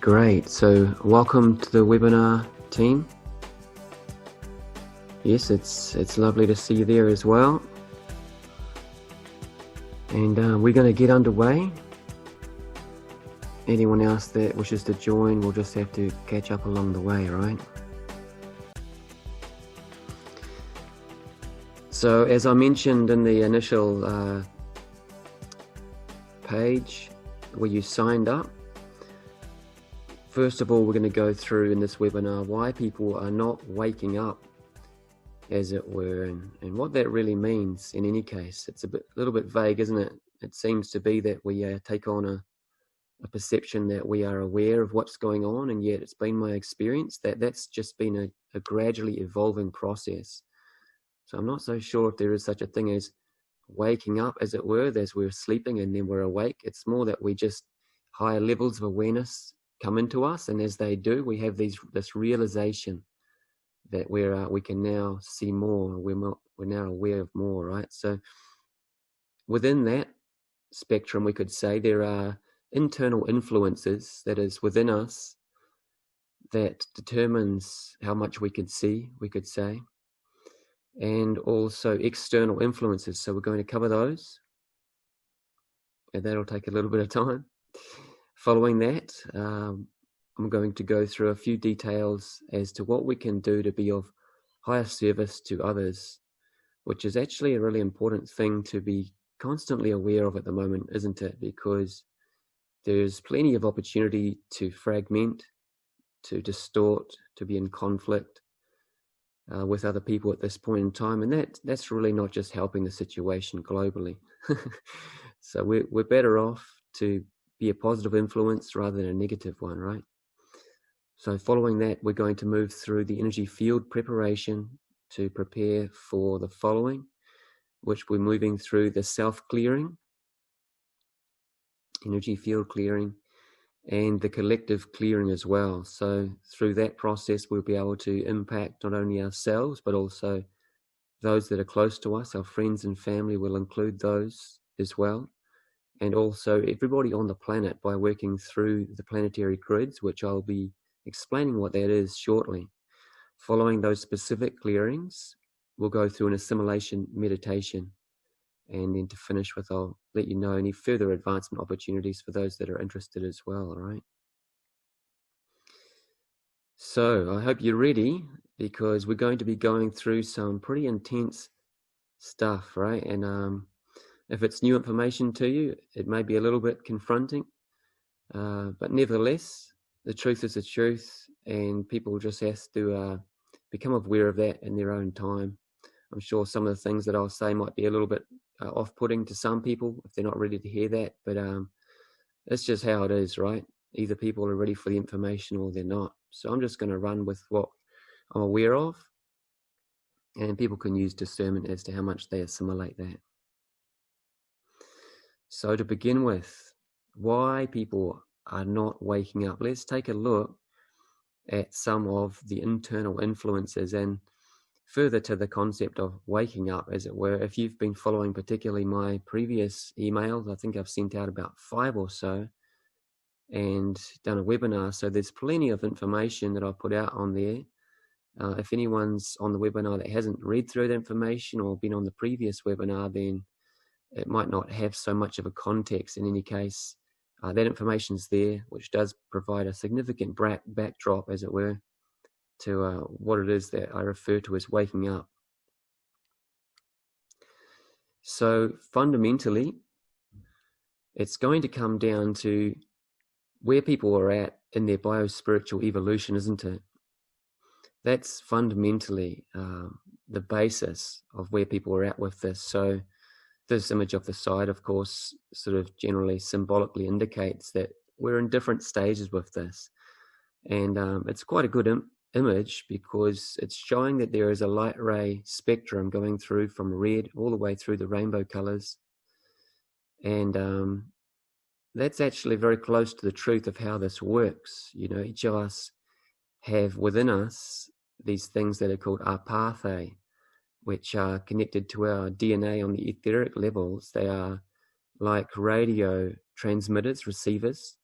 Great. So welcome to the webinar team. Yes, it's lovely to see you there as well. And we're going to get underway. Anyone else that wishes to join will just have to catch up along the way, right? So as I mentioned in the initial page where you signed up, first of all, we're going to go through in this webinar why people are not waking up, as it were, and what that really means in any case. It's a little bit vague, isn't it? It seems to be that we take on a perception that we are aware of what's going on, and yet it's been my experience that that's just been a gradually evolving process. So I'm not so sure if there is such a thing as waking up, as it were, as we're sleeping and then we're awake. It's more that we just higher levels of awareness come into us, and as they do, we have this realization that we can now see more. We're now aware of more, right? So within that spectrum, we could say there are internal influences that is within us that determines how much we could see, we could say, and also external influences. So we're going to cover those, and that'll take a little bit of time. Following that, I'm going to go through a few details as to what we can do to be of higher service to others, which is actually a really important thing to be constantly aware of at the moment, isn't it? Because there's plenty of opportunity to fragment, to distort, to be in conflict with other people at this point in time, and that's really not just helping the situation globally. So we're better off to be a positive influence rather than a negative one, right? So following that, we're going to move through the energy field preparation to prepare for the following, which we're moving through the self-clearing, energy field clearing, and the collective clearing as well. So through that process, we'll be able to impact not only ourselves, but also those that are close to us. Our friends and family will include those as well. And also everybody on the planet by working through the planetary grids, which I'll be explaining what that is shortly. Following those specific clearings, we'll go through an assimilation meditation. And then to finish with, I'll let you know any further advancement opportunities for those that are interested as well, all right? So I hope you're ready, because we're going to be going through some pretty intense stuff, right? And if it's new information to you, it may be a little bit confronting, but nevertheless, the truth is the truth, and people just have to become aware of that in their own time. I'm sure some of the things that I'll say might be a little bit off-putting to some people if they're not ready to hear that, but it's just how it is, right? Either people are ready for the information or they're not. So I'm just going to run with what I'm aware of, and people can use discernment as to how much they assimilate that. So to begin with, why people are not waking up, let's take a look at some of the internal influences, and further to the concept of waking up, as it were. If you've been following particularly my previous emails, I think I've sent out about 5 or so and done a webinar, so there's plenty of information that I put out on there. If anyone's on the webinar that hasn't read through that information or been on the previous webinar, then it might not have so much of a context. In any case, that information's there, which does provide a significant backdrop, as it were, to what it is that I refer to as waking up. So fundamentally, it's going to come down to where people are at in their biospiritual evolution, isn't it? That's fundamentally the basis of where people are at with this. So this image of the side, of course, sort of generally symbolically indicates that we're in different stages with this. And it's quite a good image, because it's showing that there is a light ray spectrum going through from red all the way through the rainbow colors. And that's actually very close to the truth of how this works. You know, each of us have within us these things that are called apathe, which are connected to our DNA on the etheric levels. They are like radio transmitters, receivers,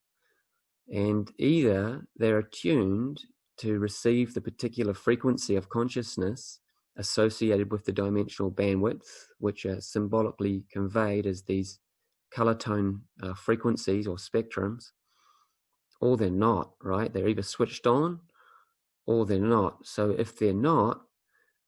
And either they're attuned to receive the particular frequency of consciousness associated with the dimensional bandwidth, which are symbolically conveyed as these color tone frequencies or spectrums, or they're not, right? They're either switched on or they're not. So if they're not,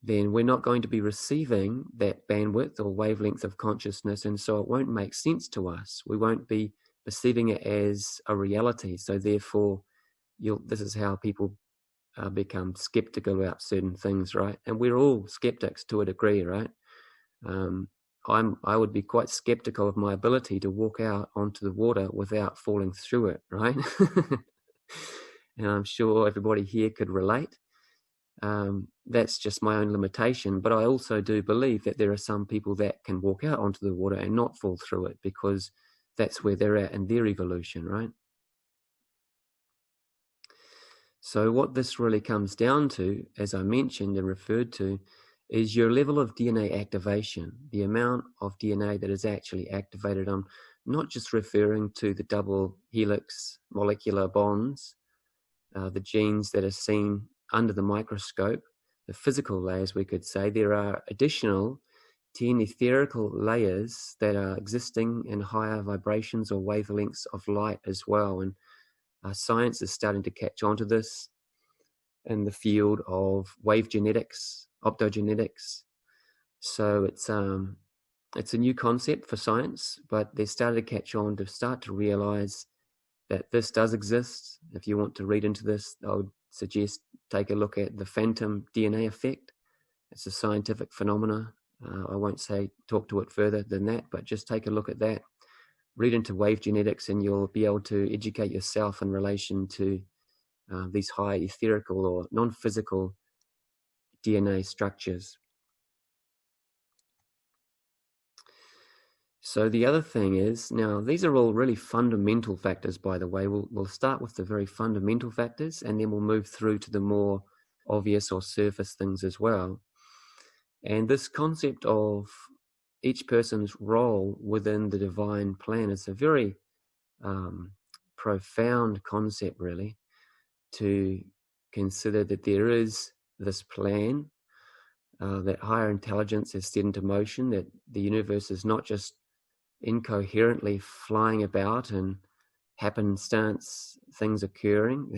then we're not going to be receiving that bandwidth or wavelength of consciousness, and so it won't make sense to us. We won't be perceiving it as a reality. So therefore, this is how people become skeptical about certain things, right? And we're all skeptics to a degree, right? I would be quite skeptical of my ability to walk out onto the water without falling through it, right? And I'm sure everybody here could relate. That's just my own limitation, but I also do believe that there are some people that can walk out onto the water and not fall through it, because that's where they're at in their evolution, right? So what this really comes down to, as I mentioned and referred to, is your level of DNA activation, the amount of DNA that is actually activated. I'm not just referring to the double helix molecular bonds, the genes that are seen under the microscope, the physical layers, we could say. There are additional 10 etherical layers that are existing in higher vibrations or wavelengths of light as well. And science is starting to catch on to this in the field of wave genetics, optogenetics. So it's a new concept for science, but they're starting to catch on to start to realize that this does exist. If you want to read into this, I would suggest take a look at the phantom DNA effect. It's a scientific phenomena. I won't talk to it further than that, but just take a look at that. Read into wave genetics and you'll be able to educate yourself in relation to these high etherical or non-physical DNA structures. So the other thing is, now these are all really fundamental factors, by the way. We'll start with the very fundamental factors and then we'll move through to the more obvious or surface things as well. And this concept of each person's role within the divine plan is a very profound concept, really, to consider that there is this plan that higher intelligence has set into motion, that the universe is not just incoherently flying about and happenstance things occurring.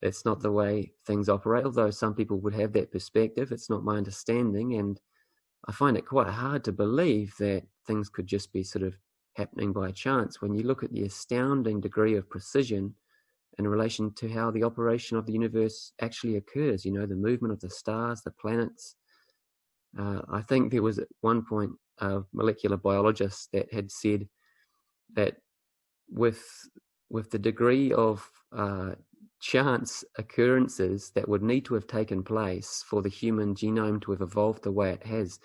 That's not the way things operate, although some people would have that perspective. It's not my understanding, and I find it quite hard to believe that things could just be sort of happening by chance when you look at the astounding degree of precision in relation to how the operation of the universe actually occurs. You know, the movement of the stars, the planets. I think there was at one point a molecular biologist that had said that with the degree of chance occurrences that would need to have taken place for the human genome to have evolved the way it has,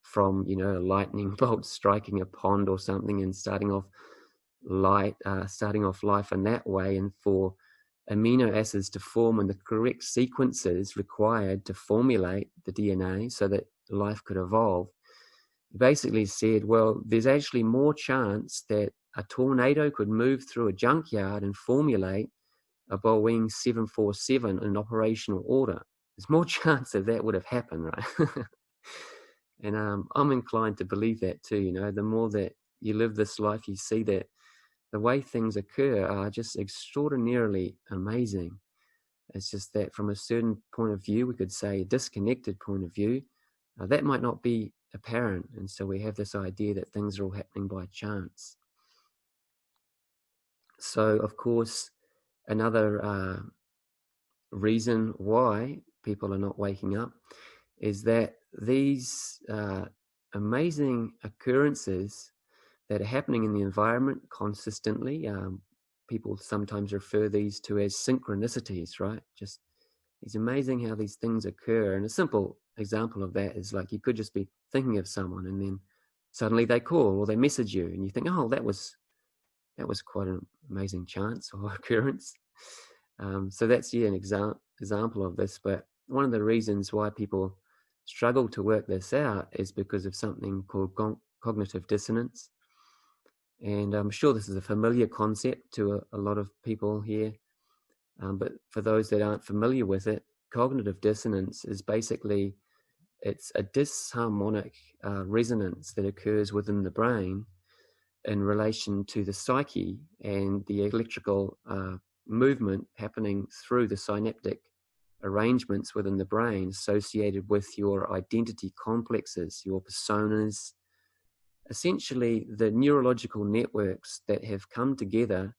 from, you know, a lightning bolt striking a pond or something and starting off life in that way, and for amino acids to form in the correct sequences required to formulate the DNA so that life could evolve. He basically said, well, there's actually more chance that a tornado could move through a junkyard and formulate a Boeing 747 in operational order. There's more chance that would have happened, right? And I'm inclined to believe that too. You know, the more that you live this life, you see that the way things occur are just extraordinarily amazing. It's just that from a certain point of view, we could say a disconnected point of view, that might not be apparent. And so we have this idea that things are all happening by chance. So, of course, another reason why people are not waking up is that these amazing occurrences that are happening in the environment consistently, people sometimes refer these to as synchronicities, right? Just it's amazing how these things occur. And a simple example of that is like you could just be thinking of someone and then suddenly they call or they message you and you think, oh, that was quite an amazing chance or occurrence. So that's an example of this. But one of the reasons why people struggle to work this out is because of something called cognitive dissonance. And I'm sure this is a familiar concept to a lot of people here. But for those that aren't familiar with it, cognitive dissonance is basically, it's a disharmonic resonance that occurs within the brain in relation to the psyche and the electrical movement happening through the synaptic arrangements within the brain associated with your identity complexes, your personas, essentially the neurological networks that have come together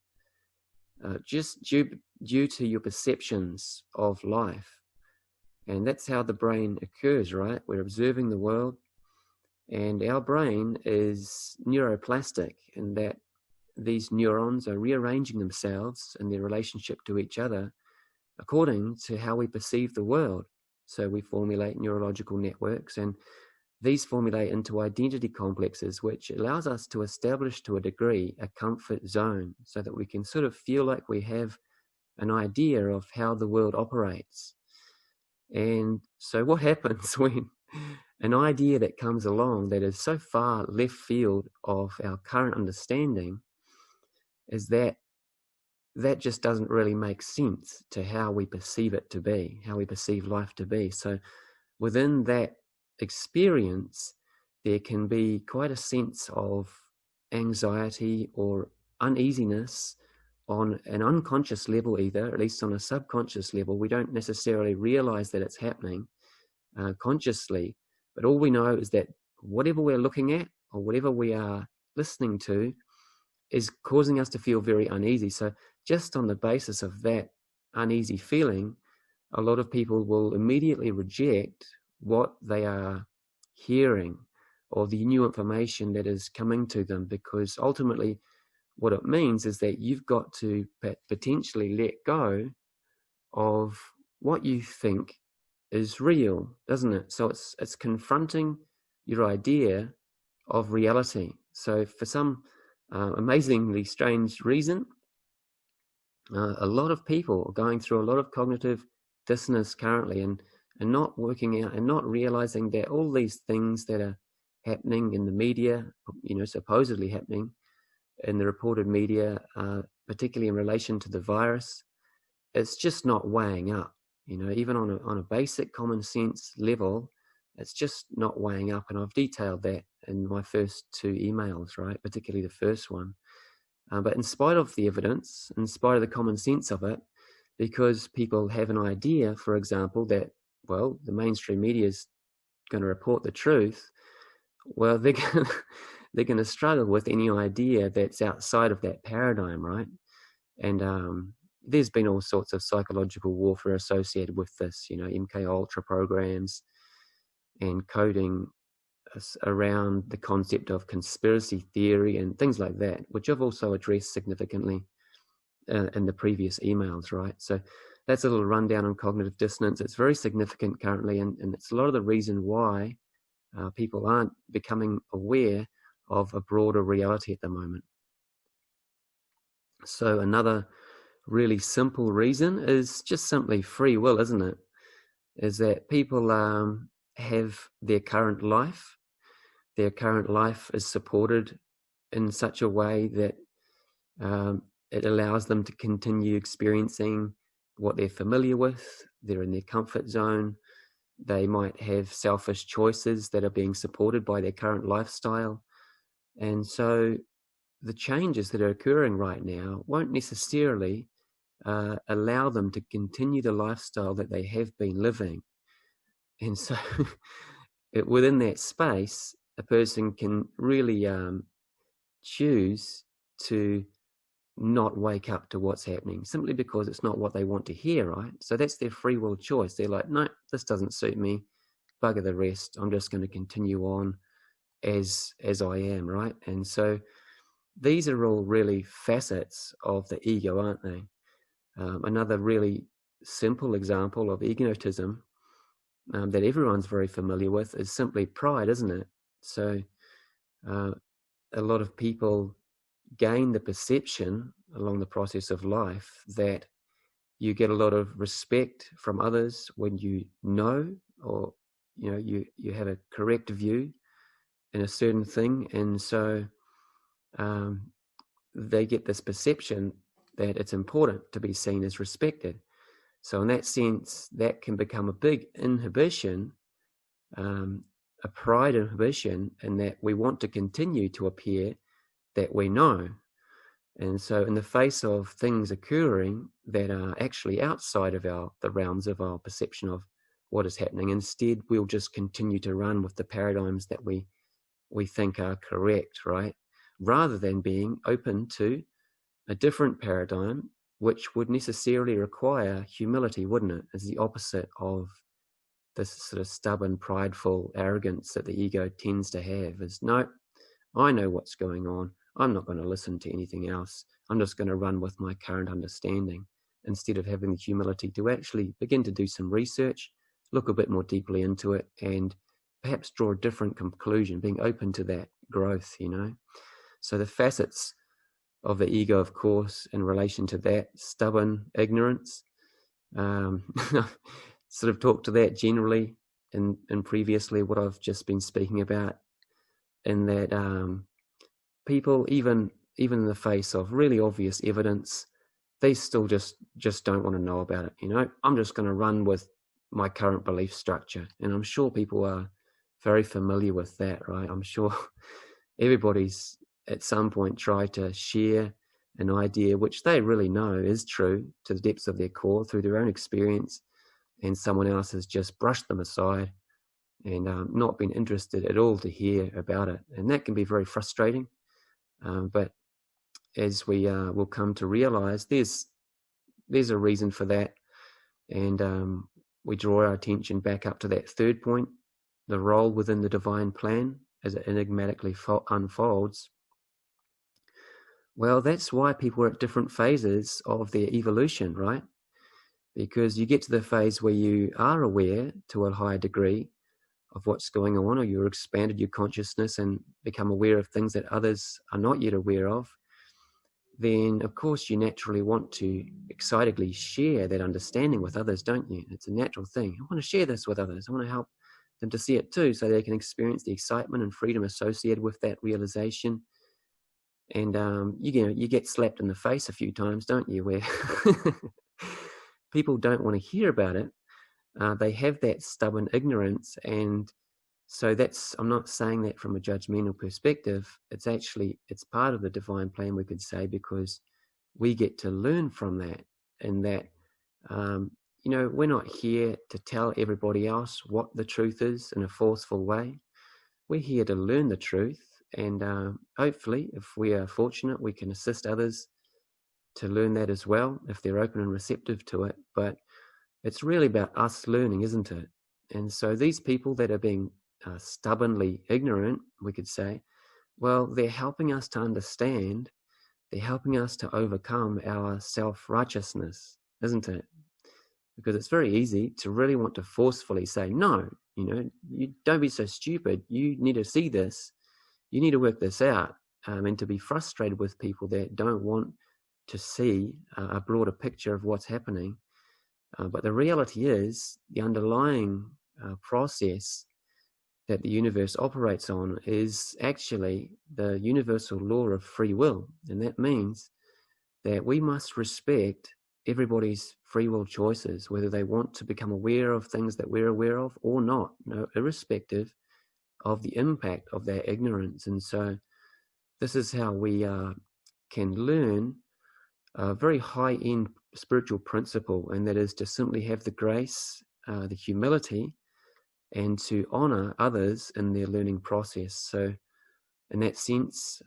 just due to your perceptions of life. And that's how the brain occurs, right? We're observing the world, and our brain is neuroplastic in that these neurons are rearranging themselves in their relationship to each other according to how we perceive the world. So we formulate neurological networks, and these formulate into identity complexes, which allows us to establish to a degree a comfort zone so that we can sort of feel like we have an idea of how the world operates. And so what happens when an idea that comes along that is so far left field of our current understanding is that just doesn't really make sense to how we perceive it to be, how we perceive life to be. So within that experience, there can be quite a sense of anxiety or uneasiness on an unconscious level, either, at least on a subconscious level. We don't necessarily realize that it's happening consciously, but all we know is that whatever we're looking at or whatever we are listening to is causing us to feel very uneasy. So just on the basis of that uneasy feeling, a lot of people will immediately reject what they are hearing or the new information that is coming to them, because ultimately what it means is that you've got to potentially let go of what you think is real, doesn't it? So it's confronting your idea of reality. So for some amazingly strange reason, a lot of people are going through a lot of cognitive dissonance currently, and not working out and not realizing that all these things that are happening in the media, supposedly happening in the reported media, particularly in relation to the virus, it's just not weighing up. Even on a basic common sense level, it's just not weighing up. And I've detailed that in my first two emails, right? Particularly the first one. But in spite of the evidence, in spite of the common sense of it, because people have an idea, for example, that, well, the mainstream media is going to report the truth, well, they're going to struggle with any idea that's outside of that paradigm, right? And there's been all sorts of psychological warfare associated with this, MK Ultra programs and coding around the concept of conspiracy theory and things like that, which I've also addressed significantly in the previous emails, right? So that's a little rundown on cognitive dissonance. It's very significant currently, and it's a lot of the reason why people aren't becoming aware of a broader reality at the moment. So another really simple reason is just simply free will, isn't it? Is that people have their current life. Their current life is supported in such a way that it allows them to continue experiencing what they're familiar with. They're in their comfort zone. They might have selfish choices that are being supported by their current lifestyle. And so the changes that are occurring right now won't necessarily allow them to continue the lifestyle that they have been living. And so within that space, a person can really choose to not wake up to what's happening simply because it's not what they want to hear, right? So that's their free will choice. They're like, no, this doesn't suit me. Bugger the rest. I'm just going to continue on as I am, right? And so these are all really facets of the ego, aren't they? Another really simple example of egotism that everyone's very familiar with is simply pride, isn't it? So a lot of people gain the perception along the process of life that you get a lot of respect from others when you know, or you have a correct view in a certain thing. And so they get this perception that it's important to be seen as respected. So in that sense, that can become a big inhibition, a pride inhibition, in that we want to continue to appear that we know. And so in the face of things occurring that are actually outside of the realms of our perception of what is happening, instead we'll just continue to run with the paradigms that we think are correct, right? Rather than being open to a different paradigm, which would necessarily require humility, wouldn't it? It's the opposite of this sort of stubborn, prideful arrogance that the ego tends to have, is no, I know what's going on. I'm not going to listen to anything else. I'm just going to run with my current understanding, instead of having the humility to actually begin to do some research, look a bit more deeply into it, and perhaps draw a different conclusion, being open to that growth, So the facets of the ego, of course, in relation to that stubborn ignorance, sort of talked to that generally in previously what I've just been speaking about, in that people, even in the face of really obvious evidence, they still just don't want to know about it. I'm just going to run with my current belief structure. And I'm sure people are very familiar with that, right? I'm sure everybody's at some point tried to share an idea which they really know is true to the depths of their core through their own experience, and someone else has just brushed them aside and not been interested at all to hear about it. And that can be very frustrating. But as we will come to realize, there's a reason for that. And we draw our attention back up to that third point, the role within the divine plan as it enigmatically unfolds. Well, that's why people are at different phases of their evolution, right? Because you get to the phase where you are aware to a higher degree of what's going on, or you've expanded your consciousness and become aware of things that others are not yet aware of, then of course you naturally want to excitedly share that understanding with others, don't you? It's a natural thing. I want to share this with others. I want to help them to see it too, so they can experience the excitement and freedom associated with that realization. And you get slapped in the face a few times, don't you, where people don't want to hear about it. They have that stubborn ignorance, and so I'm not saying that from a judgmental perspective. It's part of the divine plan, we could say, because we get to learn from that. And that, we're not here to tell everybody else what the truth is in a forceful way. We're here to learn the truth. And hopefully, if we are fortunate, we can assist others to learn that as well, if they're open and receptive to it. But it's really about us learning, isn't it? And so these people that are being stubbornly ignorant, we could say, well, they're helping us to understand. They're helping us to overcome our self-righteousness, isn't it? Because it's very easy to really want to forcefully say, no, you don't be so stupid. You need to see this. You need to work this out. And to be frustrated with people that don't want to see a broader picture of what's happening. But the reality is, the underlying process that the universe operates on is actually the universal law of free will. And that means that we must respect everybody's free will choices, whether they want to become aware of things that we're aware of or not, irrespective of the impact of their ignorance. And so this is how we can learn a very high-end spiritual principle, and that is to simply have the grace, the humility, and to honor others in their learning process. So in that sense,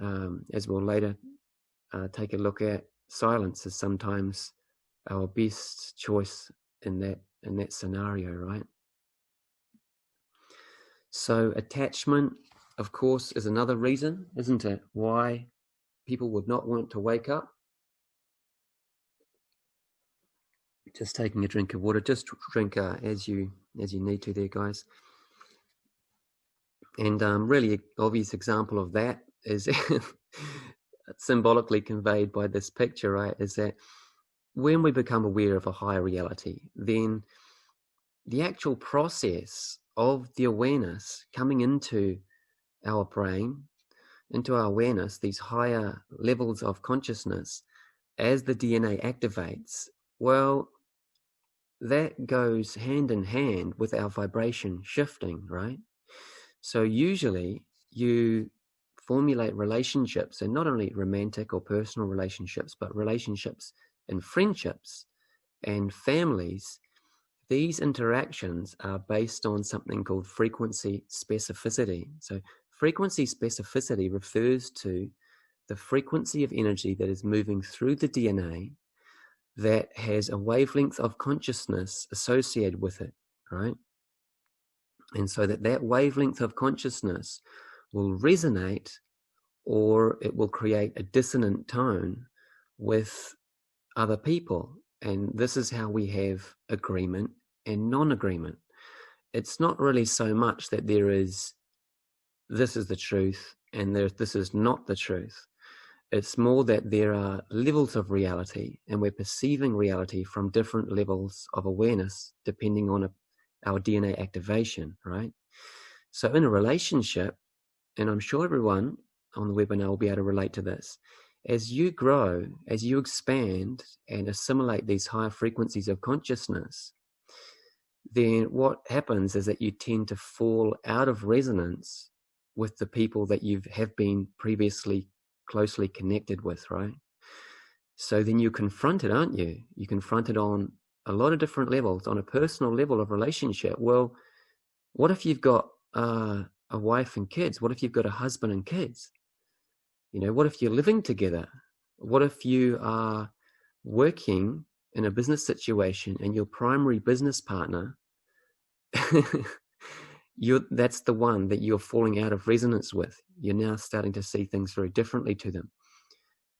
as we'll later take a look at, silence is sometimes our best choice in that scenario, right? So attachment, of course, is another reason, isn't it, why people would not want to wake up. Just taking a drink of water. Just drink as you need to there, guys. And really obvious example of that is symbolically conveyed by this picture, right, is that when we become aware of a higher reality, then the actual process of the awareness coming into our brain into our awareness, these higher levels of consciousness, as the DNA activates, well, that goes hand in hand with our vibration shifting, right? So usually you formulate relationships, and not only romantic or personal relationships, but relationships and friendships and families. These interactions are based on something called frequency specificity. So frequency specificity refers to the frequency of energy that is moving through the DNA that has a wavelength of consciousness associated with it, right? And so that wavelength of consciousness will resonate, or it will create a dissonant tone with other people. And this is how we have agreement and non-agreement. It's not really so much that there is, this is the truth, and this is not the truth. It's more that there are levels of reality, and we're perceiving reality from different levels of awareness depending on our DNA activation, right? So in a relationship, and I'm sure everyone on the webinar will be able to relate to this, as you grow, as you expand and assimilate these higher frequencies of consciousness, then what happens is that you tend to fall out of resonance with the people that you have been previously closely connected with, right? So then you're confronted, aren't you? You're confronted on a lot of different levels, on a personal level of relationship. Well, what if you've got a wife and kids? What if you've got a husband and kids? You know, what if you're living together? What if you are working in a business situation and your primary business partner, that's the one that you're falling out of resonance with? You're now starting to see things very differently to them.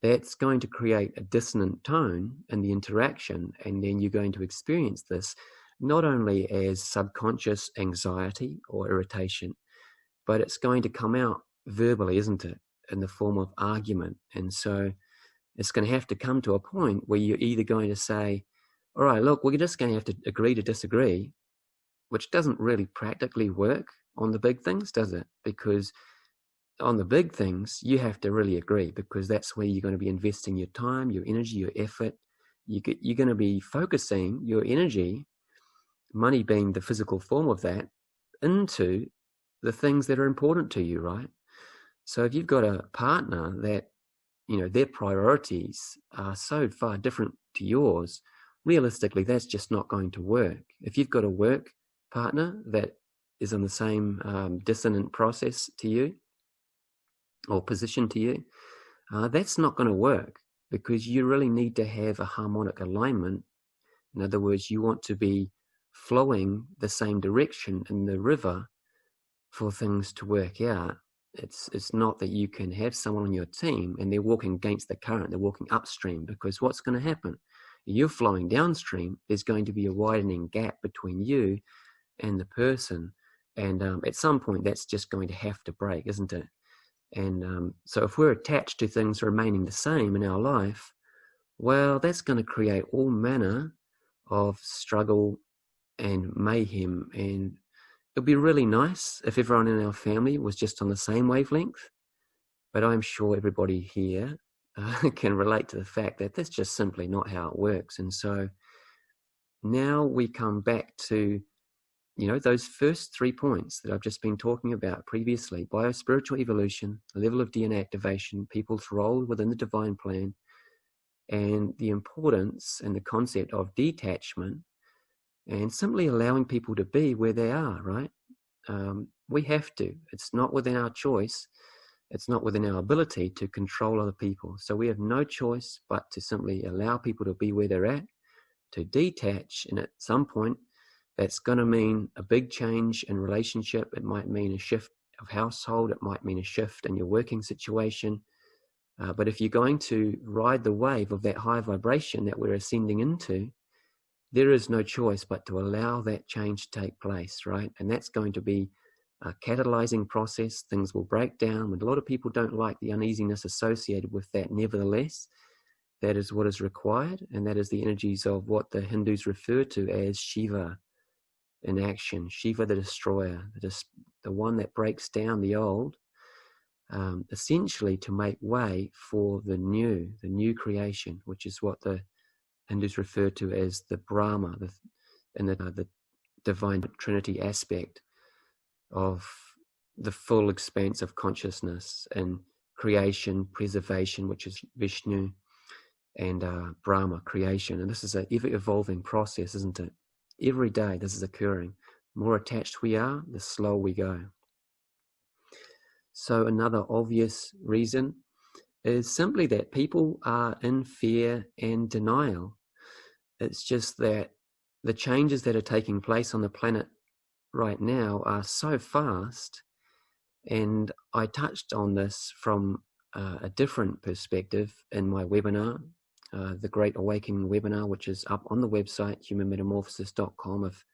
That's going to create a dissonant tone in the interaction, and then you're going to experience this not only as subconscious anxiety or irritation, but it's going to come out verbally, isn't it, in the form of argument. And so it's going to have to come to a point where you're either going to say, all right, look, we're just going to have to agree to disagree, which doesn't really practically work on the big things, does it? Because on the big things, you have to really agree, because that's where you're going to be investing your time, your energy, your effort. You're going to be focusing your energy, money being the physical form of that, into the things that are important to you, right? So if you've got a partner that, you know, their priorities are so far different to yours, realistically, that's just not going to work. If you've got a work partner that is on the same dissonant process to you or position to you, that's not going to work, because you really need to have a harmonic alignment. In other words, you want to be flowing the same direction in the river for things to work out. It's not that you can have someone on your team and they're walking against the current, they're walking upstream, because what's going to happen? You're flowing downstream, there's going to be a widening gap between you and the person. And at some point, that's just going to have to break, isn't it? And so if we're attached to things remaining the same in our life, well, that's going to create all manner of struggle and mayhem. And it'd be really nice if everyone in our family was just on the same wavelength, but I'm sure everybody here can relate to the fact that that's just simply not how it works. And so now we come back to, you know, those first 3 points that I've just been talking about previously: biospiritual evolution, the level of DNA activation, people's role within the divine plan, and the importance and the concept of detachment, and simply allowing people to be where they are, right? We have to. It's not within our choice. It's not within our ability to control other people. So we have no choice but to simply allow people to be where they're at, to detach. And at some point, that's going to mean a big change in relationship. It might mean a shift of household. It might mean a shift in your working situation. But if you're going to ride the wave of that high vibration that we're ascending into, there is no choice but to allow that change to take place, right? And that's going to be a catalyzing process. Things will break down. And a lot of people don't like the uneasiness associated with that. Nevertheless, that is what is required. And that is the energies of what the Hindus refer to as Shiva in action. Shiva the destroyer, the one that breaks down the old essentially to make way for the new creation, which is what the Hindus refer to as the Brahma, the divine Trinity aspect of the full expanse of consciousness and creation, preservation, which is Vishnu, and Brahma, creation. And this is an ever-evolving process, isn't it? Every day this is occurring. The more attached we are, the slower we go. So another obvious reason is simply that people are in fear and denial. It's just that the changes that are taking place on the planet right now are so fast, and I touched on this from a different perspective in my webinar, the Great Awakening webinar, which is up on the website, humanmetamorphosis.com. If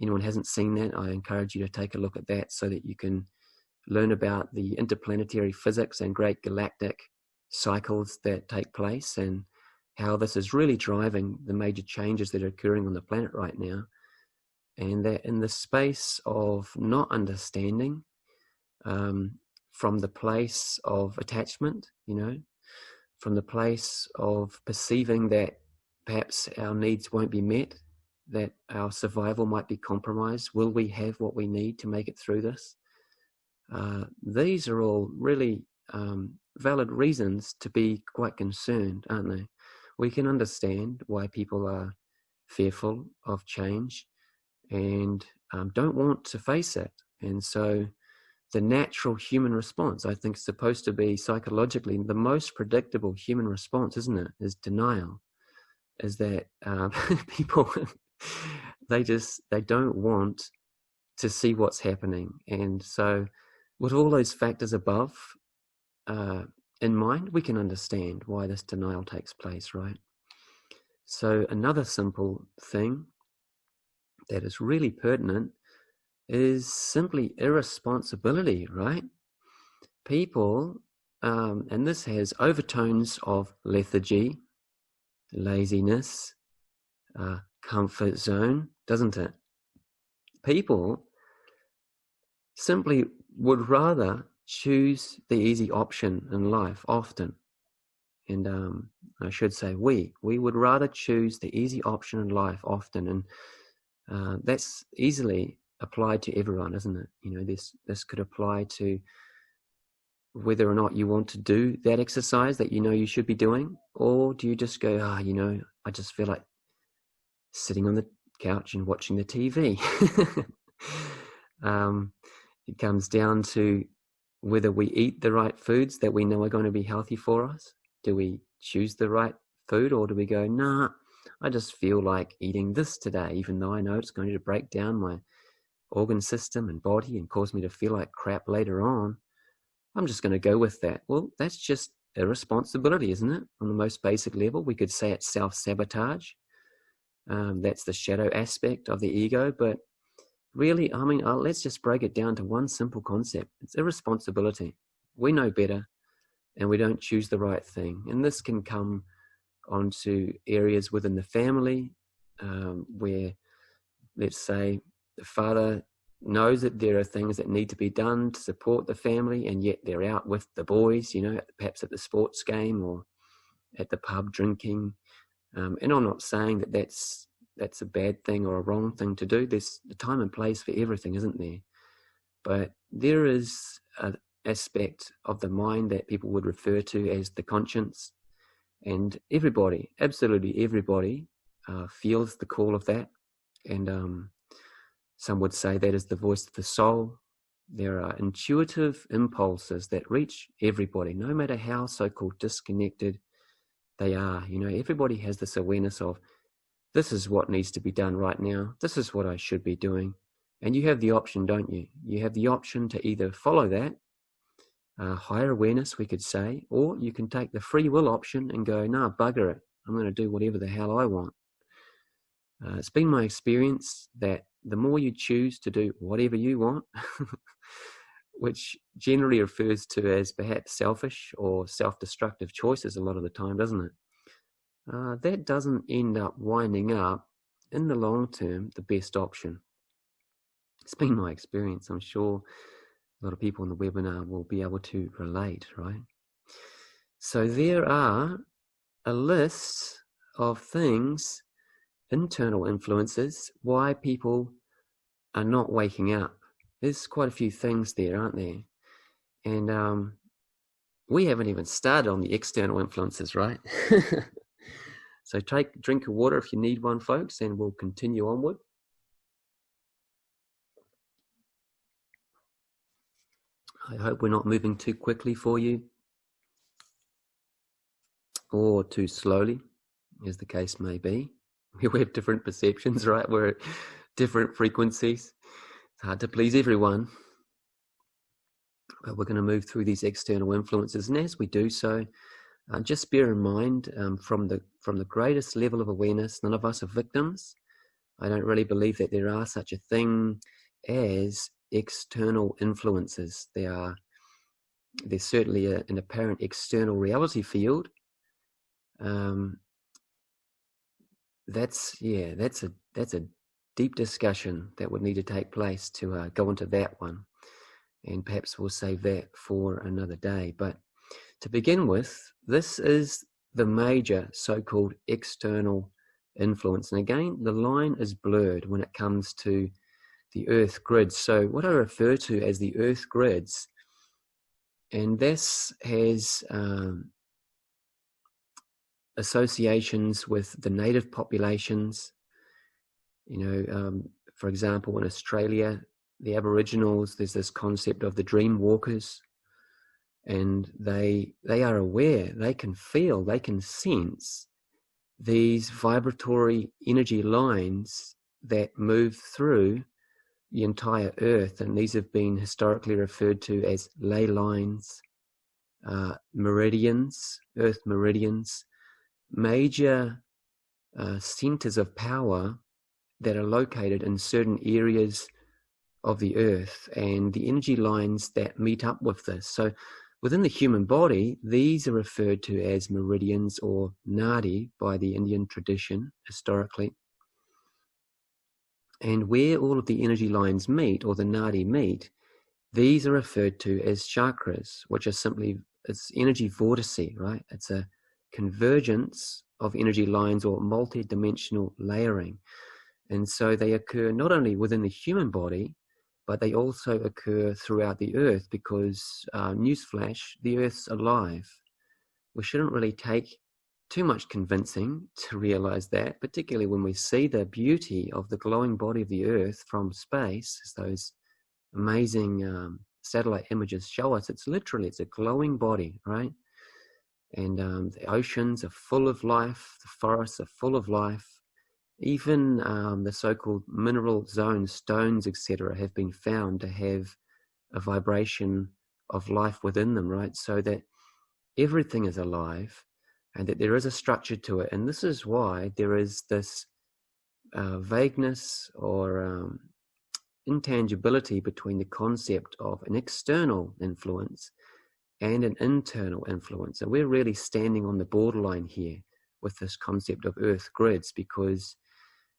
anyone hasn't seen that, I encourage you to take a look at that so that you can learn about the interplanetary physics and great galactic cycles that take place and how this is really driving the major changes that are occurring on the planet right now. And that in the space of not understanding, from the place of attachment, from the place of perceiving that perhaps our needs won't be met, that our survival might be compromised. Will we have what we need to make it through this? These are all really valid reasons to be quite concerned, aren't they? We can understand why people are fearful of change and don't want to face it. And so the natural human response, I think, is supposed to be psychologically the most predictable human response, isn't it? Is denial. Is that people, they don't want to see what's happening. And so with all those factors above in mind, we can understand why this denial takes place, right? So another simple thing that is really pertinent is simply irresponsibility, right? People, and this has overtones of lethargy, laziness, comfort zone, doesn't it? People simply would rather choose the easy option in life often. And I should say we would rather choose the easy option in life often. And that's easily applied to everyone, isn't it? This could apply to whether or not you want to do that exercise that you should be doing, or do you just go, I just feel like sitting on the couch and watching the TV. It comes down to whether we eat the right foods that we know are going to be healthy for us. Do we choose the right food, or do we go, nah, I just feel like eating this today, even though I know it's going to break down my organ system and body and cause me to feel like crap later on. I'm just going to go with that. Well, that's just irresponsibility, isn't it? On the most basic level, we could say it's self-sabotage. That's the shadow aspect of the ego. But really, let's just break it down to one simple concept. It's irresponsibility. We know better, and we don't choose the right thing. And this can come onto areas within the family where, let's say, the father knows that there are things that need to be done to support the family, and yet they're out with the boys, perhaps at the sports game or at the pub drinking. And I'm not saying that that's a bad thing or a wrong thing to do. There's a time and place for everything, isn't there? But there is an aspect of the mind that people would refer to as the conscience. And everybody, absolutely everybody, feels the call of that. And some would say that is the voice of the soul. There are intuitive impulses that reach everybody, no matter how so-called disconnected they are. Everybody has this awareness of, this is what needs to be done right now. This is what I should be doing. And you have the option, don't you? You have the option to either follow that, higher awareness, we could say, or you can take the free will option and go, nah, bugger it. I'm going to do whatever the hell I want. It's been my experience that the more you choose to do whatever you want, which generally refers to as perhaps selfish or self-destructive choices a lot of the time, doesn't it? That doesn't end up winding up, in the long term, the best option. It's been my experience. I'm sure A lot of people in the webinar will be able to relate, right? So there are a list of things, internal influences, why people are not waking up. There's quite a few things there, aren't there? And we haven't even started on the external influences, right? So drink of water if you need one, folks, and we'll continue onward. I hope we're not moving too quickly for you, or too slowly, as the case may be. We have different perceptions, right? We're at different frequencies. It's hard to please everyone. But we're going to move through these external influences, and as we do so, just bear in mind, from the greatest level of awareness, none of us are victims. I don't really believe that there are such a thing as external influences. There's certainly an apparent external reality field. That's a deep discussion that would need to take place to go into that one, and perhaps we'll save that for another day. But to begin with, this is the major so-called external influence. And again, the line is blurred when it comes to the Earth grids. So what I refer to as the Earth grids, and this has associations with the native populations. For example, in Australia, the Aboriginals, there's this concept of the dream walkers, and they are aware, they can feel, they can sense these vibratory energy lines that move through the entire Earth, and these have been historically referred to as ley lines, meridians, Earth meridians, major centers of power that are located in certain areas of the Earth, and the energy lines that meet up with this. So within the human body, these are referred to as meridians, or nadi, by the Indian tradition historically. And where all of the energy lines meet, or the nadi meet, these are referred to as chakras, which are simply, it's energy vortices, right? It's a convergence of energy lines, or multi-dimensional layering. And so they occur not only within the human body, but they also occur throughout the Earth, because, newsflash, the Earth's alive. We shouldn't really take too much convincing to realize that, particularly when we see the beauty of the glowing body of the Earth from space, as those amazing satellite images show us. It's a glowing body, right? And the oceans are full of life, the forests are full of life. Even the so-called mineral zones, stones, etc., have been found to have a vibration of life within them, right? So that everything is alive, and that there is a structure to it. And this is why there is this vagueness or intangibility between the concept of an external influence and an internal influence. And we're really standing on the borderline here with this concept of Earth grids, because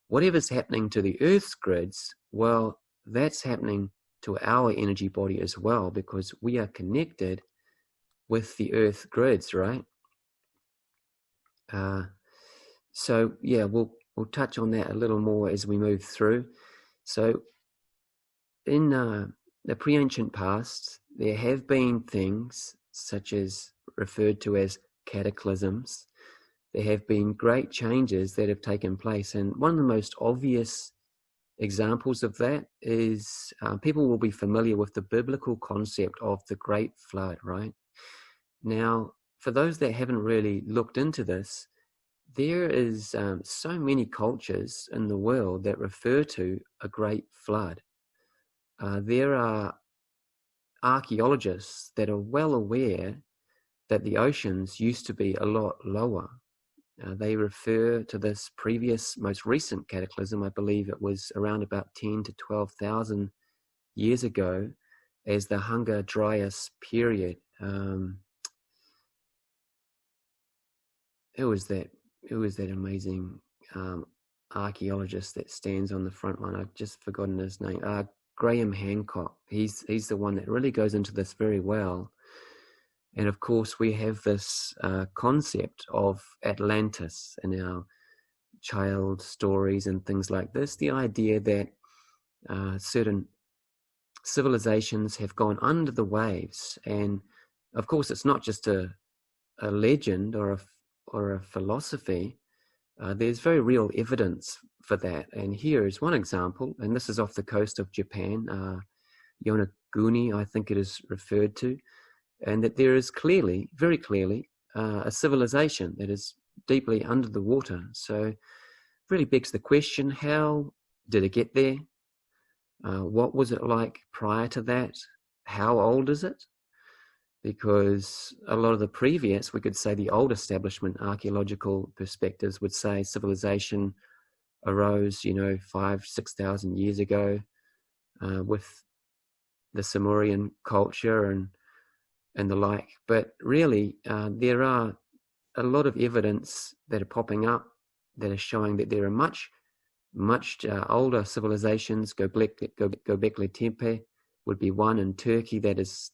whatever's happening to the Earth's grids, well, that's happening to our energy body as well, because we are connected with the Earth grids, right? So yeah, we'll touch on that a little more as we move through. So in the pre-ancient past, there have been things such as referred to as cataclysms. There have been great changes that have taken place, and one of the most obvious examples of that is people will be familiar with the biblical concept of the Great Flood, right? Now, for those that haven't really looked into this, there is so many cultures in the world that refer to a Great Flood. There are archaeologists that are well aware that the oceans used to be a lot lower. They refer to this previous, most recent cataclysm, I believe it was around about 10 to 12,000 years ago, as the Hunger Dryas period. Who was that amazing archaeologist that stands on the front line? I've just forgotten his name. Graham Hancock. He's the one that really goes into this very well. And of course, we have this concept of Atlantis in our child stories and things like this. The idea that certain civilizations have gone under the waves, and of course, it's not just a legend or a philosophy. There's very real evidence for that. And here is one example, and this is off the coast of Japan, Yonaguni, I think it is referred to, and that there is clearly, very clearly, a civilization that is deeply under the water. So really begs the question, how did it get there? What was it like prior to that? How old is it? Because a lot of the previous, we could say the old establishment archaeological perspectives would say civilization arose, 5,000-6,000 years ago with the Sumerian culture and the like. But really, there are a lot of evidence that are popping up that are showing that there are much older civilizations. Göbekli Tepe would be one in Turkey that is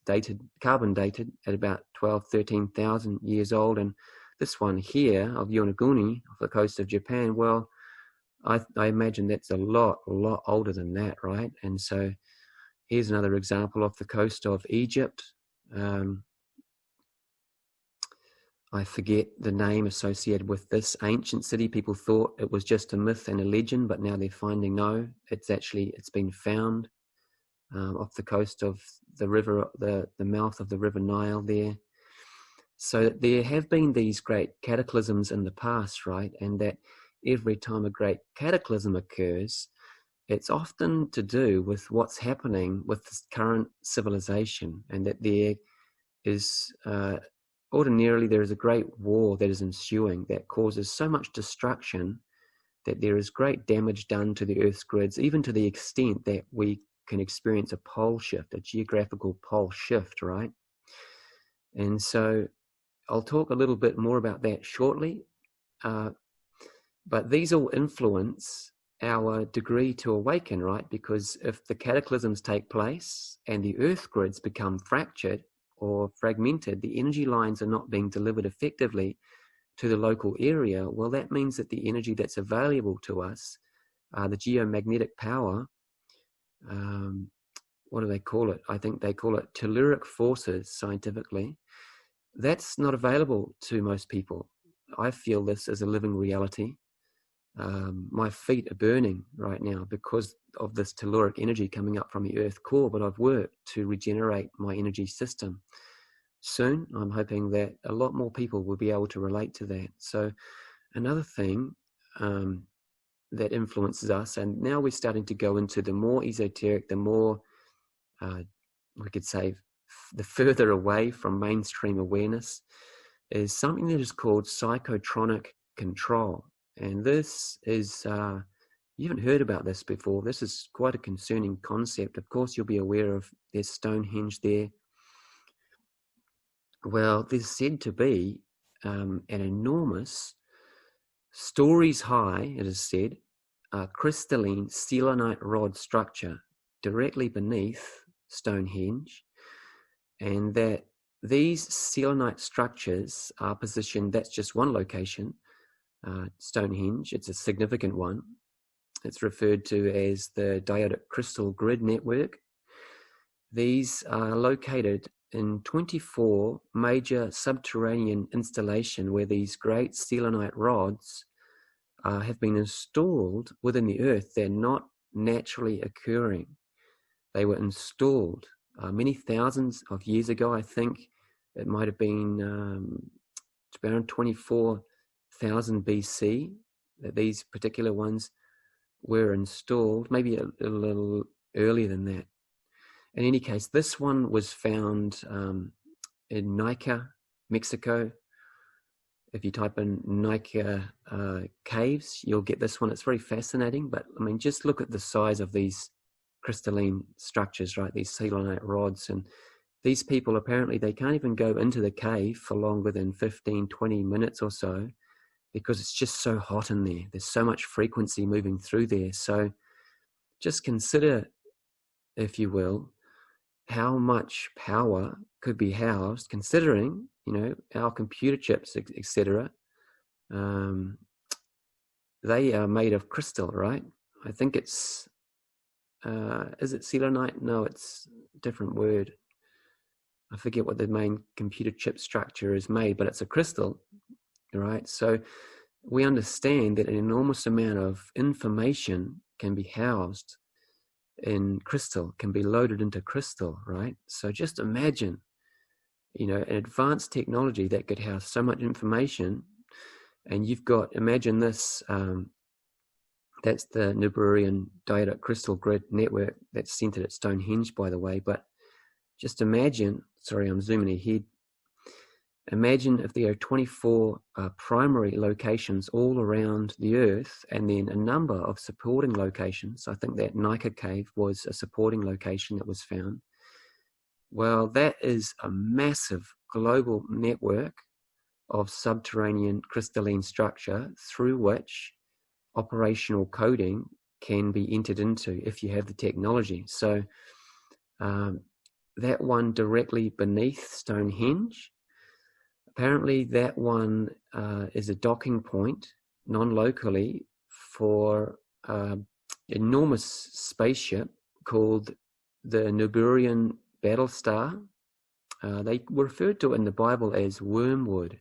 carbon dated at about 13,000 years old. And this one here of Yonaguni, off the coast of Japan, well, I imagine that's a lot older than that, right? And so here's another example off the coast of Egypt. I forget the name associated with this ancient city. People thought it was just a myth and a legend, but now they're finding no, it's been found off the coast of the river, the mouth of the River Nile there. So there have been these great cataclysms in the past, right? And that every time a great cataclysm occurs, it's often to do with what's happening with this current civilization, and that there is ordinarily there is a great war that is ensuing that causes so much destruction that there is great damage done to the Earth's grids, even to the extent that we can experience a pole shift, a geographical pole shift, right? And so I'll talk a little bit more about that shortly. But these all influence our degree to awaken, right? Because if the cataclysms take place and the Earth grids become fractured or fragmented, the energy lines are not being delivered effectively to the local area, well, that means that the energy that's available to us, the geomagnetic power, what do they call it? I think they call it telluric forces scientifically. That's not available to most people. I feel this as a living reality. My feet are burning right now because of this telluric energy coming up from the Earth core, but I've worked to regenerate my energy system. Soon, I'm hoping that a lot more people will be able to relate to that. So another thing that influences us, and now we're starting to go into the more esoteric, the more, we could say, the further away from mainstream awareness, is something that is called psychotronic control. And this is, you haven't heard about this before. This is quite a concerning concept. Of course, you'll be aware of there's Stonehenge there. Well, there's said to be an enormous, stories high, it is said, crystalline selenite rod structure directly beneath Stonehenge, and that these selenite structures are positioned, that's just one location, Stonehenge, it's a significant one. It's referred to as the Diodic Crystal Grid Network. These are located in 24 major subterranean installations where these great selenite rods have been installed within the earth. They're not naturally occurring. They were installed many thousands of years ago. I think it might have been around 24,000 BC that these particular ones were installed, maybe a little earlier than that. In any case, this one was found in Nika, Mexico. If you type in Nika caves, you'll get this one. It's very fascinating, but I mean, just look at the size of these crystalline structures, right? These selenite rods. And these people, apparently, they can't even go into the cave for longer than 15, 20 minutes or so, because it's just so hot in there. There's so much frequency moving through there. So just consider if you will, how much power could be housed, considering, our computer chips, etc. They are made of crystal, right? I think it's, is it selenite? No, it's a different word. I forget what the main computer chip structure is made, but it's a crystal, right? So we understand that an enormous amount of information can be housed in crystal, can be loaded into crystal, right? So just imagine, an advanced technology that could house so much information. And you've got, imagine this, that's the Niburian Dietic Crystal Grid network that's centered at Stonehenge, by the way. But just imagine, sorry, I'm zooming ahead. Imagine if there are 24 primary locations all around the Earth, and then a number of supporting locations. I think that Nika Cave was a supporting location that was found. Well, that is a massive global network of subterranean crystalline structure through which operational coding can be entered into if you have the technology. So that one directly beneath Stonehenge, apparently that one is a docking point non-locally for an enormous spaceship called the Niburian Battlestar. They referred to it in the Bible as Wormwood,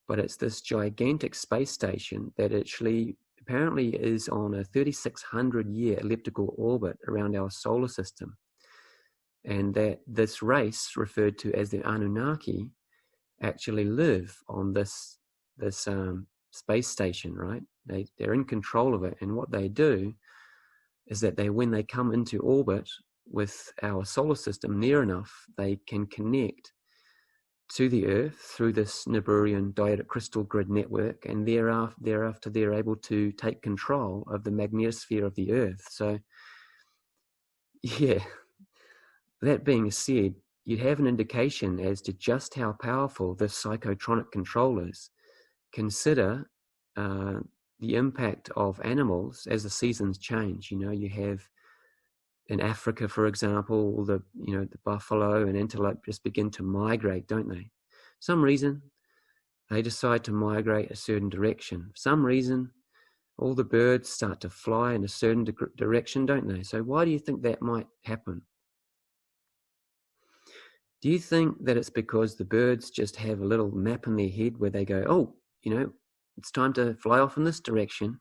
but it's this gigantic space station that actually apparently is on a 3,600-year elliptical orbit around our solar system. And that this race, referred to as the Anunnaki, actually live on this space station, right? They're in control of it. And what they do is that when they come into orbit with our solar system near enough, they can connect to the Earth through this Niburian Dietic Crystal Grid network, and thereafter they're able to take control of the magnetosphere of the Earth. So, yeah, that being said, you'd have an indication as to just how powerful this psychotronic control is. Consider the impact of animals as the seasons change. You have in Africa, for example, the buffalo and antelope just begin to migrate, don't they? For some reason, they decide to migrate a certain direction. For some reason, all the birds start to fly in a certain direction, don't they? So why do you think that might happen? Do you think that it's because the birds just have a little map in their head where they go, oh, it's time to fly off in this direction?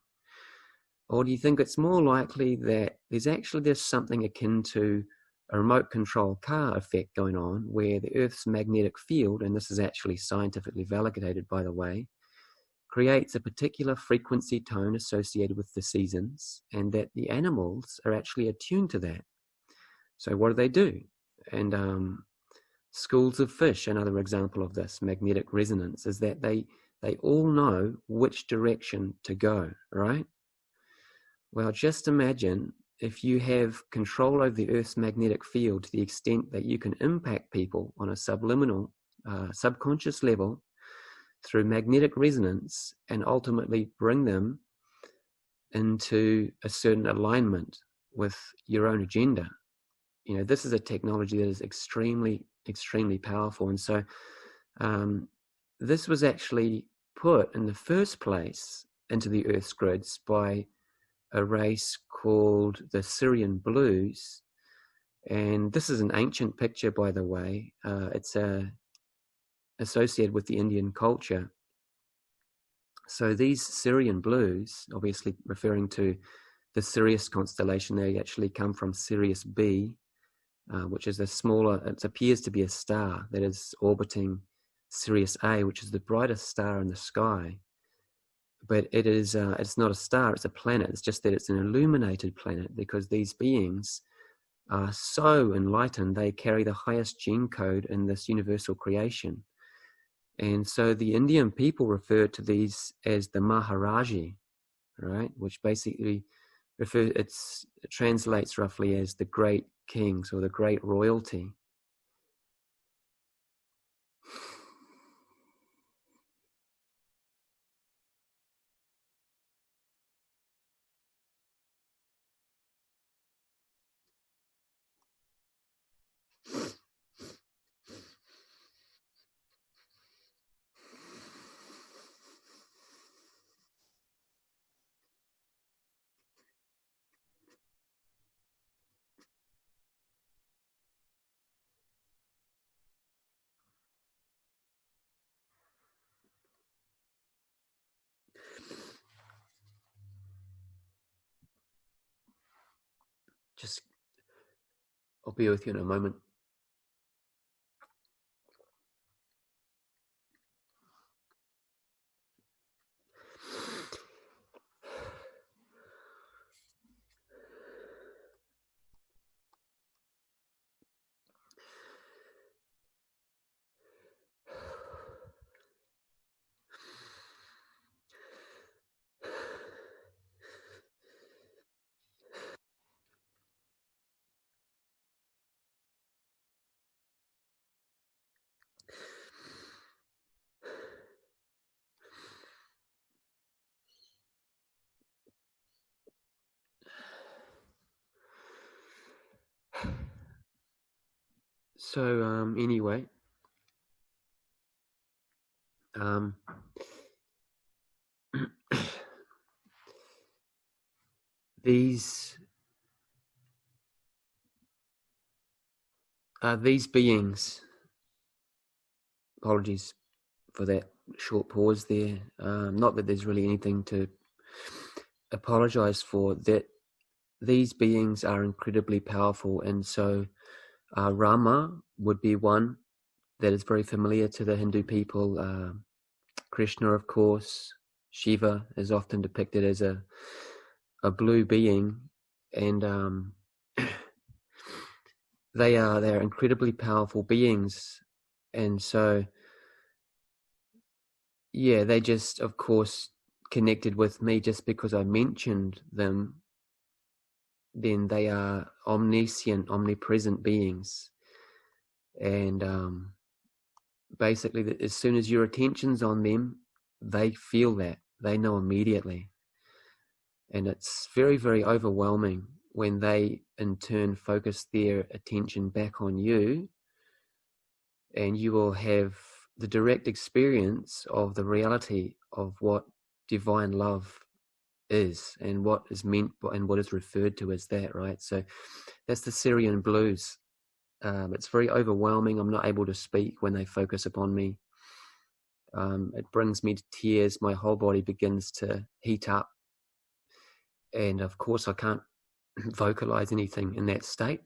Or do you think it's more likely that there's something akin to a remote control car effect going on, where the Earth's magnetic field, and this is actually scientifically validated, by the way, creates a particular frequency tone associated with the seasons, and that the animals are actually attuned to that? So what do? And schools of fish, another example of this magnetic resonance, is that they all know which direction to go, right? Well, just imagine if you have control over the Earth's magnetic field to the extent that you can impact people on a subliminal, subconscious level through magnetic resonance, and ultimately bring them into a certain alignment with your own agenda. This is a technology that is extremely, extremely powerful. And so this was actually put in the first place into the Earth's grids by a race called the Syrian Blues. And this is an ancient picture, by the way. It's associated with the Indian culture. So these Syrian Blues, obviously referring to the Sirius constellation, they actually come from Sirius B, which is it appears to be a star that is orbiting Sirius A, which is the brightest star in the sky. But it's not a star, it's a planet. It's just that it's an illuminated planet, because these beings are so enlightened, they carry the highest gene code in this universal creation. And so the Indian people refer to these as the Maharaji, right? Which basically it translates roughly as the great kings or the great royalty. Just, I'll be with you in a moment. So anyway, these beings, apologies for that short pause there, not that there's really anything to apologize for, that these beings are incredibly powerful. And so Rama would be one that is very familiar to the Hindu people. Krishna, of course. Shiva is often depicted as a blue being, and they're incredibly powerful beings. And so yeah, they just, of course, connected with me just because I mentioned them. Then they are omniscient, omnipresent beings. And basically, as soon as your attention's on them, they feel that. They know immediately. And it's very, very overwhelming when they, in turn, focus their attention back on you, and you will have the direct experience of the reality of what divine love is, and what is meant and what is referred to as that, right? So that's the Syrian blues. It's very overwhelming. I'm not able to speak when they focus upon me. It brings me to tears. My whole body begins to heat up. And of course, I can't vocalize anything in that state.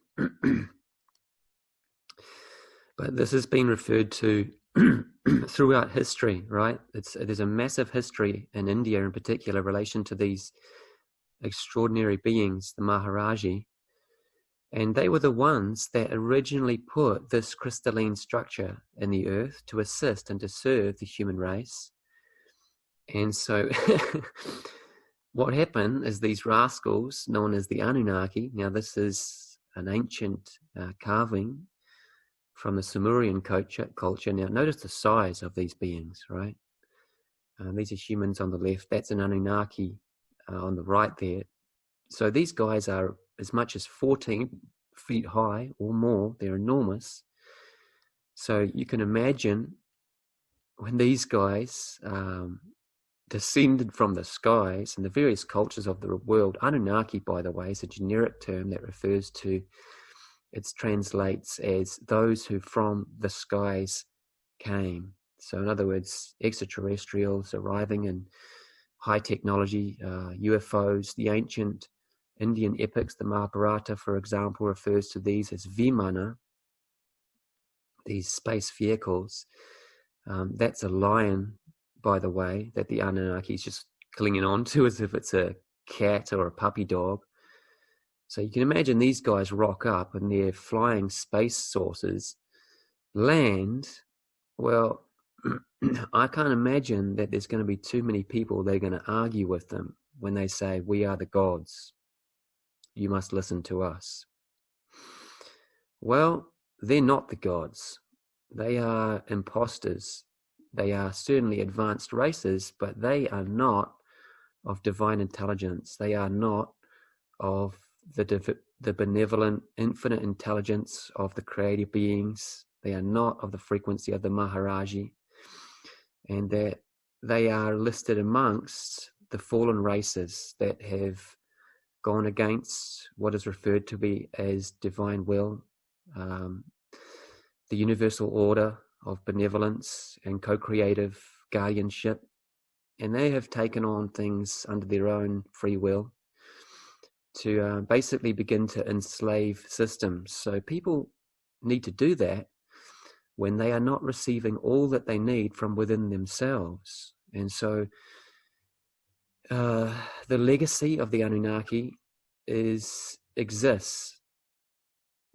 But this has been referred to throughout history, right? There's a massive history in India in particular in relation to these extraordinary beings, the Maharaji. And they were the ones that originally put this crystalline structure in the earth to assist and to serve the human race. And so what happened is these rascals, known as the Anunnaki, now this is an ancient carving from the Sumerian culture. Now notice the size of these beings, right? These are humans on the left. That's an Anunnaki on the right there. So these guys are as much as 14 feet high or more. They're enormous. So you can imagine when these guys descended from the skies in the various cultures of the world. Anunnaki, by the way, is a generic term that refers to, it translates as those who from the skies came. So in other words, extraterrestrials arriving in high technology, UFOs. The ancient Indian epics, the Mahabharata, for example, refers to these as Vimana, these space vehicles. That's a lion, by the way, that the Anunnaki is just clinging on to as if it's a cat or a puppy dog. So you can imagine these guys rock up and their flying space saucers land. Well, I can't imagine that there's going to be too many people that are going to argue with them when they say, we are the gods. You must listen to us. Well, they're not the gods. They are imposters. They are certainly advanced races, but they are not of divine intelligence. They are not of the benevolent, infinite intelligence of the creative beings. They are not of the frequency of the Maharaji. And that they are listed amongst the fallen races that have gone against what is referred to be as divine will, the universal order of benevolence and co-creative guardianship. And they have taken on things under their own free will to basically begin to enslave systems. So people need to do that when they are not receiving all that they need from within themselves. And so the legacy of the Anunnaki exists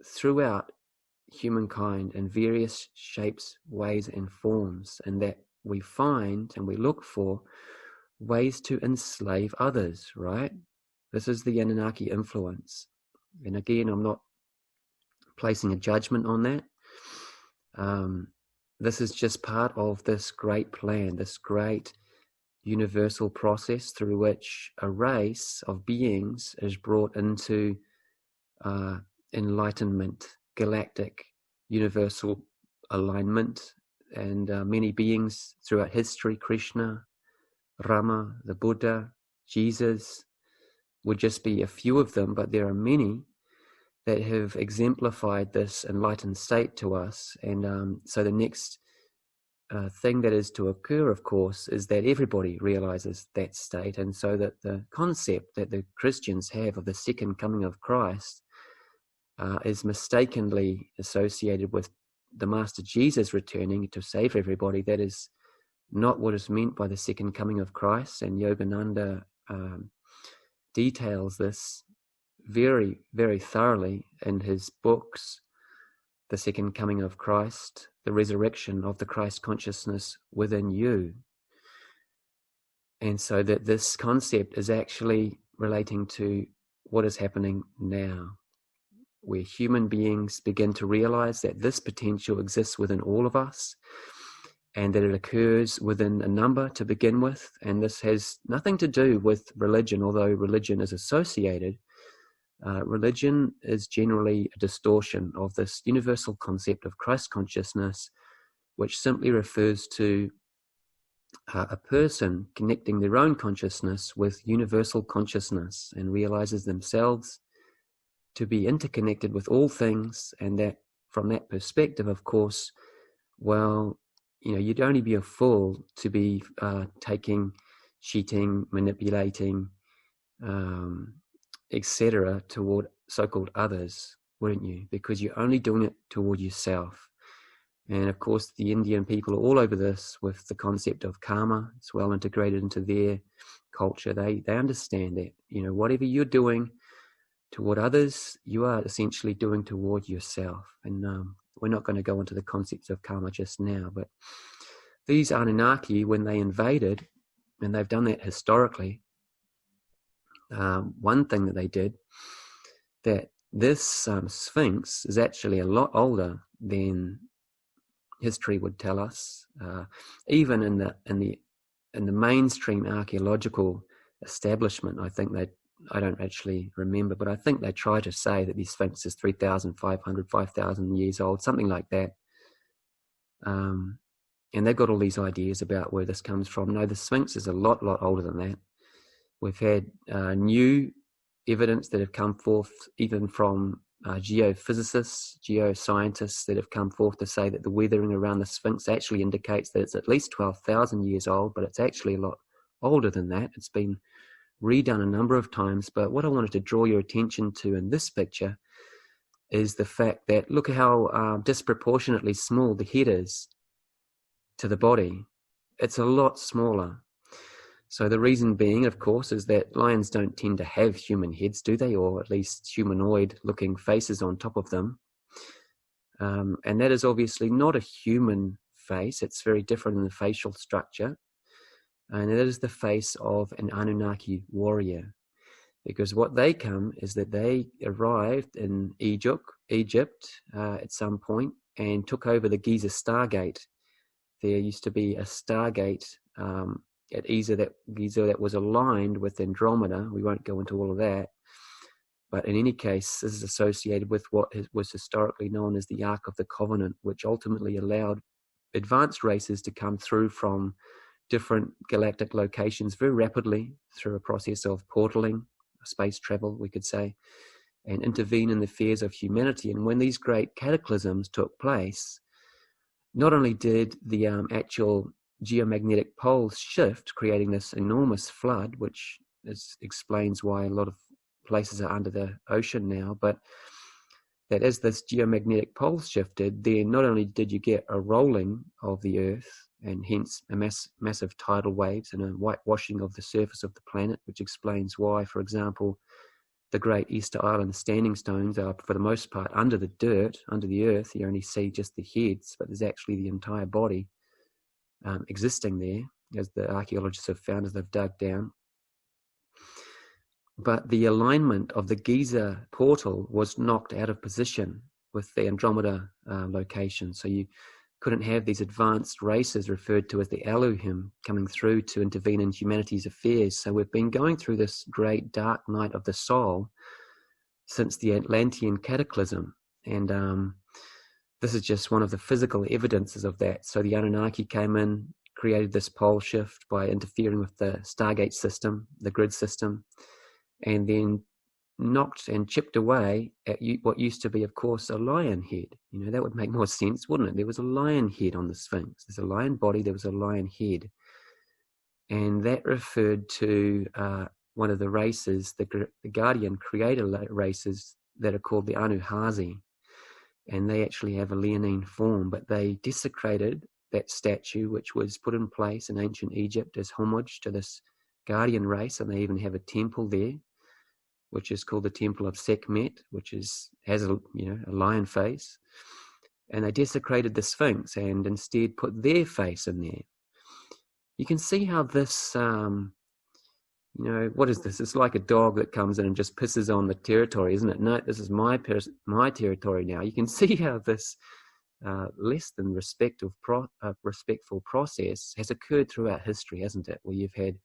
throughout humankind in various shapes, ways, and forms, and that we find and we look for ways to enslave others, right? This is the Anunnaki influence. And again, I'm not placing a judgment on that. This is just part of this great plan, this great universal process through which a race of beings is brought into enlightenment, galactic, universal alignment. And many beings throughout history, Krishna, Rama, the Buddha, Jesus, would just be a few of them, but there are many that have exemplified this enlightened state to us. And so the next thing that is to occur, of course, is that everybody realizes that state. And so that the concept that the Christians have of the second coming of Christ is mistakenly associated with the Master Jesus returning to save everybody. That is not what is meant by the second coming of Christ. And Yogananda details this very, very thoroughly in his books, The Second Coming of Christ, The Resurrection of the Christ Consciousness Within You. And so that this concept is actually relating to what is happening now, where human beings begin to realize that this potential exists within all of us, and that it occurs within a number to begin with. And this has nothing to do with religion, although religion is associated. Religion is generally a distortion of this universal concept of Christ consciousness, which simply refers to a person connecting their own consciousness with universal consciousness and realizes themselves to be interconnected with all things. And that from that perspective, of course, well, you'd only be a fool to be taking, cheating, manipulating, etc. toward so-called others, wouldn't you? Because you're only doing it toward yourself. And of course, the Indian people are all over this with the concept of karma. It's well integrated into their culture. They understand that, whatever you're doing toward others, you are essentially doing toward yourself. And we're not going to go into the concepts of karma just now, but these Anunnaki, when they invaded, and they've done that historically, one thing that they did, that this Sphinx is actually a lot older than history would tell us. Even in the mainstream archaeological establishment, I don't actually remember, but I think they try to say that the Sphinx is 3,500, 5,000 years old, something like that. And they've got all these ideas about where this comes from. No, the Sphinx is a lot older than that. We've had new evidence that have come forth even from geophysicists, geoscientists that have come forth to say that the weathering around the Sphinx actually indicates that it's at least 12,000 years old, but it's actually a lot older than that. It's been redone a number of times. But what I wanted to draw your attention to in this picture is the fact that look how disproportionately small the head is to the body. It's a lot smaller. So the reason being, of course, is that lions don't tend to have human heads, do they? Or at least humanoid-looking faces on top of them. And that is obviously not a human face. It's very different in the facial structure. And it is the face of an Anunnaki warrior. Because what they come is that they arrived in Egypt at some point and took over the Giza Stargate. There used to be a Stargate at Giza that was aligned with Andromeda. We won't go into all of that. But in any case, this is associated with what was historically known as the Ark of the Covenant, which ultimately allowed advanced races to come through from different galactic locations very rapidly through a process of portaling, space travel, we could say, and intervene in the affairs of humanity. And when these great cataclysms took place, not only did the actual geomagnetic poles shift, creating this enormous flood, which explains why a lot of places are under the ocean now, but that as this geomagnetic pole shifted, then not only did you get a rolling of the Earth, and hence a massive tidal waves and a whitewashing of the surface of the planet, which explains why, for example, the great Easter Island standing stones are, for the most part, under the dirt, under the earth. You only see just the heads, but there's actually the entire body existing there, as the archaeologists have found as they've dug down. But the alignment of the Giza portal was knocked out of position with the Andromeda location. So you couldn't have these advanced races referred to as the Elohim coming through to intervene in humanity's affairs. So we've been going through this great dark night of the soul since the Atlantean cataclysm. And this is just one of the physical evidences of that. So the Anunnaki came in, created this pole shift by interfering with the Stargate system, the grid system, and then knocked and chipped away at what used to be, of course, a lion head. You know, that would make more sense, wouldn't it? There was a lion head on the Sphinx. There's a lion body, there was a lion head. And that referred to one of the races, the Guardian creator races that are called the Anuhazi. And they actually have a leonine form, but they desecrated that statue, which was put in place in ancient Egypt as homage to this Guardian race. And they even have a temple there, which is called the Temple of Sekhmet, which has a lion face. And they desecrated the Sphinx and instead put their face in there. You can see how this, what is this? It's like a dog that comes in and just pisses on the territory, isn't it? No, this is my territory now. You can see how this less than respectful process has occurred throughout history, hasn't it? Where you've had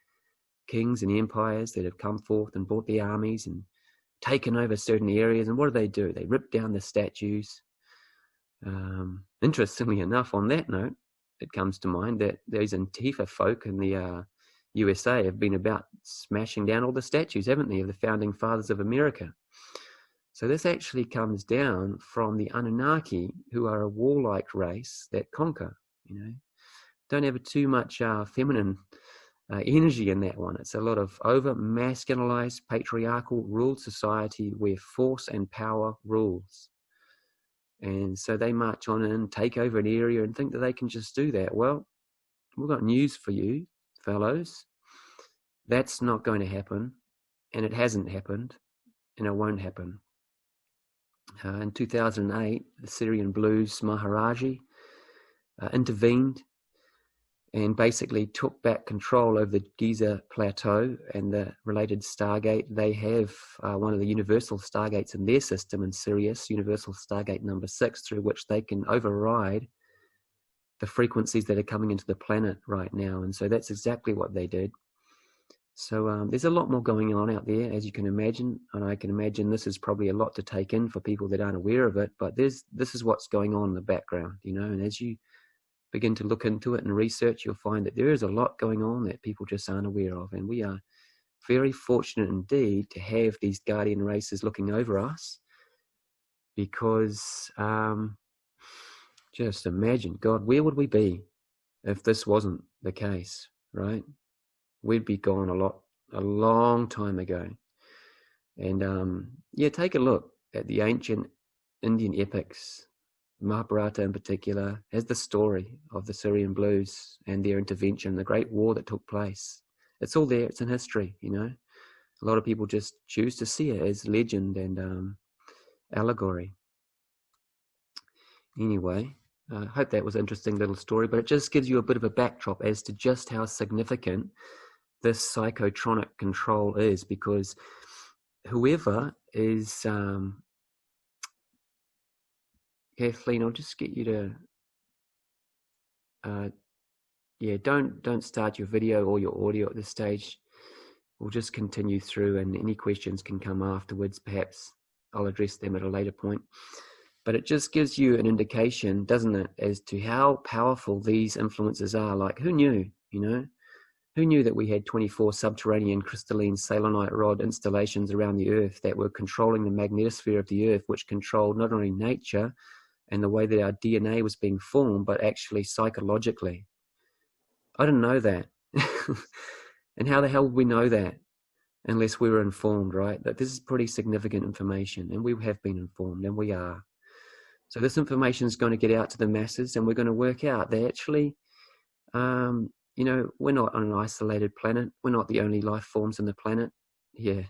kings and empires that have come forth and brought their armies and taken over certain areas. And what do? They rip down the statues. Interestingly enough, on that note, it comes to mind that these Antifa folk in the USA have been about smashing down all the statues, haven't they, of the founding fathers of America. So this actually comes down from the Anunnaki, who are a warlike race that conquer. Don't have too much feminine energy in that one. It's a lot of over-masculinized, patriarchal, ruled society where force and power rules. And so they march on and take over an area and think that they can just do that. Well, we've got news for you, fellows. That's not going to happen, and it hasn't happened, and it won't happen. In 2008, the Syrian Blues Maharaji intervened and basically took back control over the Giza Plateau and the related Stargate. They have one of the universal Stargates in their system in Sirius, Universal Stargate number 6, through which they can override the frequencies that are coming into the planet right now. And so that's exactly what they did. So there's a lot more going on out there, as you can imagine. And I can imagine this is probably a lot to take in for people that aren't aware of it. But this is what's going on in the background, and as you begin to look into it and research, you'll find that there is a lot going on that people just aren't aware of. And we are very fortunate indeed to have these guardian races looking over us, because just imagine, God, where would we be if this wasn't the case, right? We'd be gone a long time ago. And take a look at the ancient Indian epics. Mahabharata in particular has the story of the Syrian Blues and their intervention, the great war that took place. It's all there, it's in history, A lot of people just choose to see it as legend and allegory. Anyway, I hope that was an interesting little story, but it just gives you a bit of a backdrop as to just how significant this psychotronic control is, because whoever is... Kathleen, I'll just get you to... don't start your video or your audio at this stage. We'll just continue through, and any questions can come afterwards. Perhaps I'll address them at a later point. But it just gives you an indication, doesn't it, as to how powerful these influences are. Like, who knew, Who knew that we had 24 subterranean crystalline selenite rod installations around the Earth that were controlling the magnetosphere of the Earth, which controlled not only nature and the way that our DNA was being formed, but actually psychologically? I didn't know that. And how the hell would we know that? unless we were informed, right? That this is pretty significant information, and we have been informed, and we are. So this information is going to get out to the masses, and we're going to work out that actually, we're not on an isolated planet. We're not the only life forms on the planet. Yeah.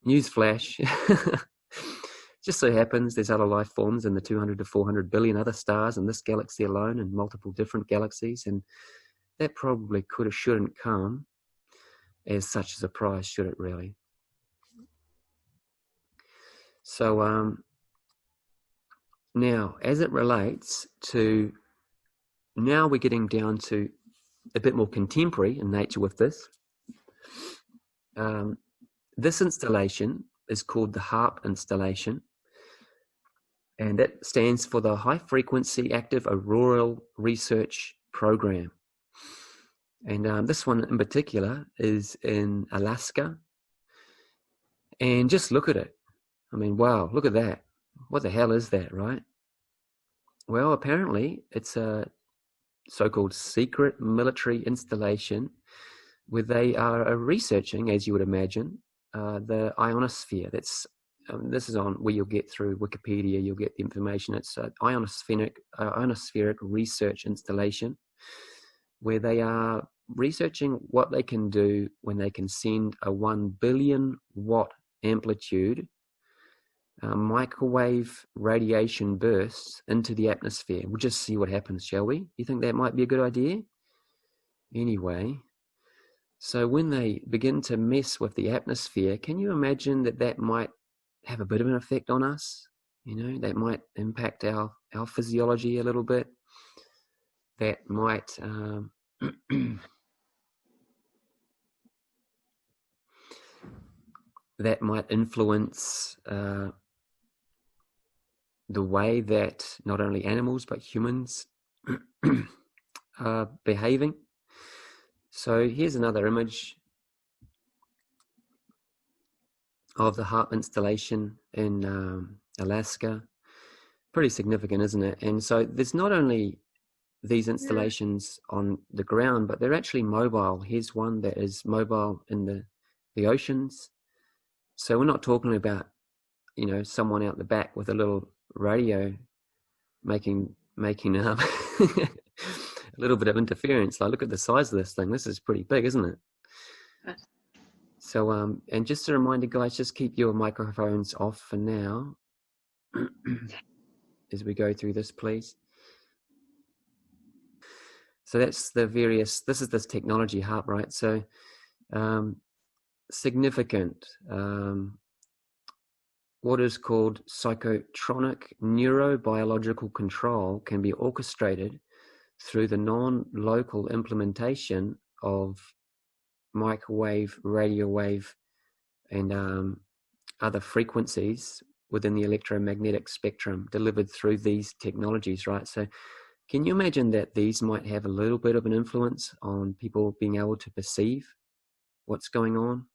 Newsflash. Just so happens there's other life forms in the 200 to 400 billion other stars in this galaxy alone, and multiple different galaxies, and that probably could or shouldn't come as such a surprise, should it really? So now, as it relates to, now we're getting down to a bit more contemporary in nature with this. This installation is called the HAARP installation, and it stands for the High Frequency Active Auroral Research Program. And this one in particular is in Alaska. And just look at it. I mean, wow, look at that. What the hell is that, right? Well, apparently it's a so-called secret military installation where they are researching, as you would imagine, the ionosphere. That's this is on where you'll get through Wikipedia, you'll get the information. It's an ionospheric research installation where they are researching what they can do when they can send a 1 billion watt amplitude microwave radiation bursts into the atmosphere. We'll just see what happens, shall we? You think that might be a good idea? Anyway, so when they begin to mess with the atmosphere, can you imagine that might have a bit of an effect on us? You know, that might impact our physiology a little bit. That might that might influence the way that not only animals but humans are behaving. So here's another image of the HAARP installation in Alaska. Pretty significant, isn't it? And so there's not only these installations on the ground, but they're actually mobile. Here's one that is mobile in the oceans. So we're not talking about, you know, someone out the back with a little radio making a little bit of interference. Like, look at the size of this thing. This is pretty big, isn't it? So, and just a reminder, guys, just keep your microphones off for now as we go through this, please. So that's the various, this is this technology HAARP, right? So significant, what is called psychotronic neurobiological control can be orchestrated through the non-local implementation of microwave, radio wave, and other frequencies within the electromagnetic spectrum delivered through these technologies, right? So can you imagine that these might have a little bit of an influence on people being able to perceive what's going on?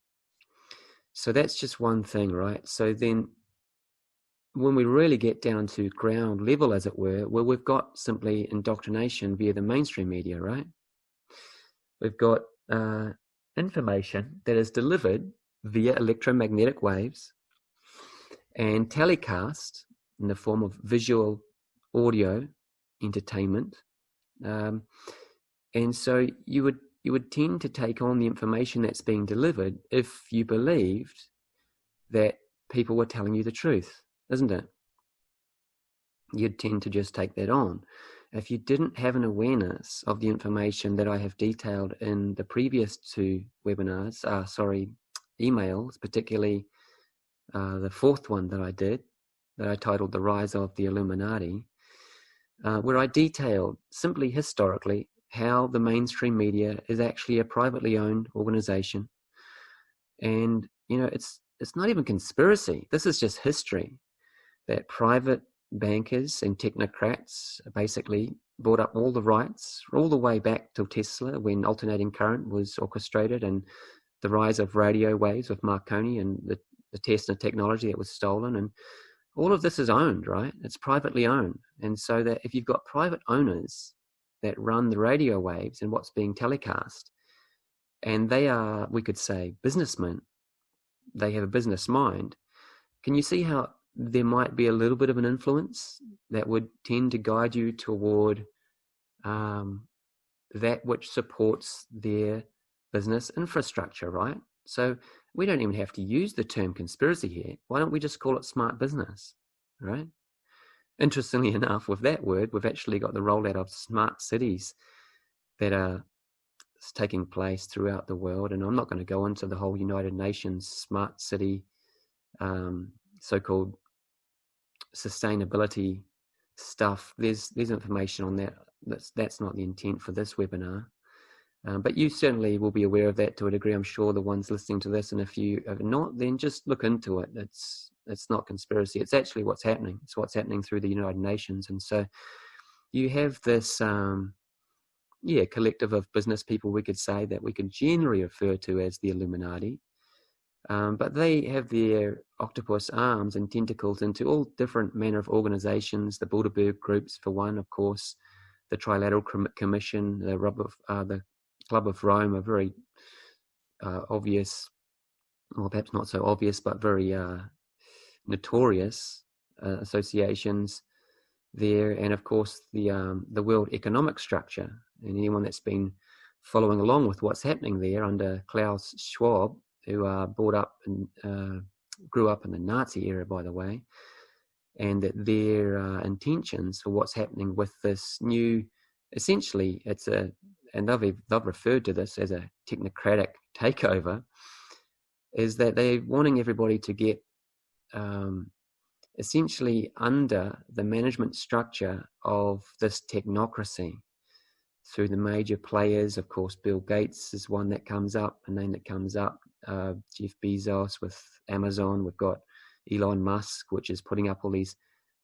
So that's just one thing, right? So then when we really get down to ground level, as it were, well, we've got simply indoctrination via the mainstream media, right? We've got information that is delivered via electromagnetic waves and telecast in the form of visual, audio, entertainment, and so you would tend to take on the information that's being delivered if you believed that people were telling you the truth, isn't it? You'd tend to just take that on. If you didn't have an awareness of the information that I have detailed in the previous two webinars, emails, particularly the fourth one that I did, that I titled The Rise of the Illuminati, where I detailed simply historically how the mainstream media is actually a privately owned organization. And, you know, it's not even conspiracy. This is just history, that private bankers and technocrats basically bought up all the rights all the way back to Tesla, when alternating current was orchestrated, and the rise of radio waves with Marconi and the Tesla technology that was stolen. And all of this is owned, right? It's privately owned. And so that if you've got private owners that run the radio waves and what's being telecast, and they are, we could say, businessmen, they have a business mind, can you see how there might be a little bit of an influence that would tend to guide you toward that which supports their business infrastructure, right? So we don't even have to use the term conspiracy here. Why don't we just call it smart business, right? Interestingly enough, with that word, we've actually got the rollout of smart cities that are taking place throughout the world. And I'm not going to go into the whole United Nations smart city, so-called sustainability stuff. There's information on that. That's not the intent for this webinar. But you certainly will be aware of that to a degree, I'm sure, the ones listening to this. And if you are not, then just look into it. It's not conspiracy. It's actually what's happening. It's what's happening through the United Nations. And so you have this, collective of business people, we could say, that we could generally refer to as the Illuminati. But they have their octopus arms and tentacles into all different manner of organizations, the Bilderberg groups, for one, of course, the Trilateral Commission, the Club of Rome, are very obvious, or perhaps not so obvious, but very notorious associations there. And of course, the World Economic Structure. And anyone that's been following along with what's happening there under Klaus Schwab, who grew up in the Nazi era, by the way, and that their intentions for what's happening with this new, essentially, and they've referred to this as a technocratic takeover, is that they're wanting everybody to get essentially under the management structure of this technocracy through the major players. Of course, Bill Gates is one that comes up, a name that comes up, Jeff Bezos with Amazon. We've got Elon Musk, which is putting up all these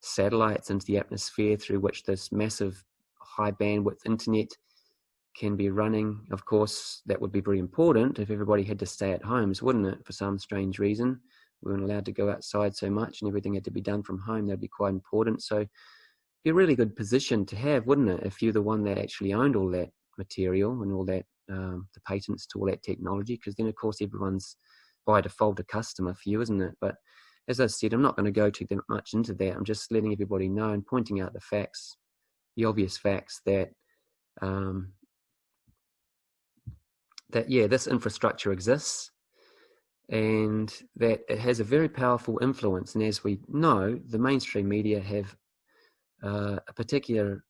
satellites into the atmosphere through which this massive high bandwidth internet can be running. Of course, that would be very important if everybody had to stay at homes, wouldn't it? For some strange reason, we weren't allowed to go outside so much and everything had to be done from home. That'd be quite important. So it'd be a really good position to have, wouldn't it? If you're the one that actually owned all that material and all that, the patents to all that technology, because then of course everyone's by default a customer for you, isn't it? But as I said, I'm not going to go too much into that. I'm just letting everybody know and pointing out the facts, the obvious facts that this infrastructure exists and that it has a very powerful influence. And as we know, the mainstream media have a particular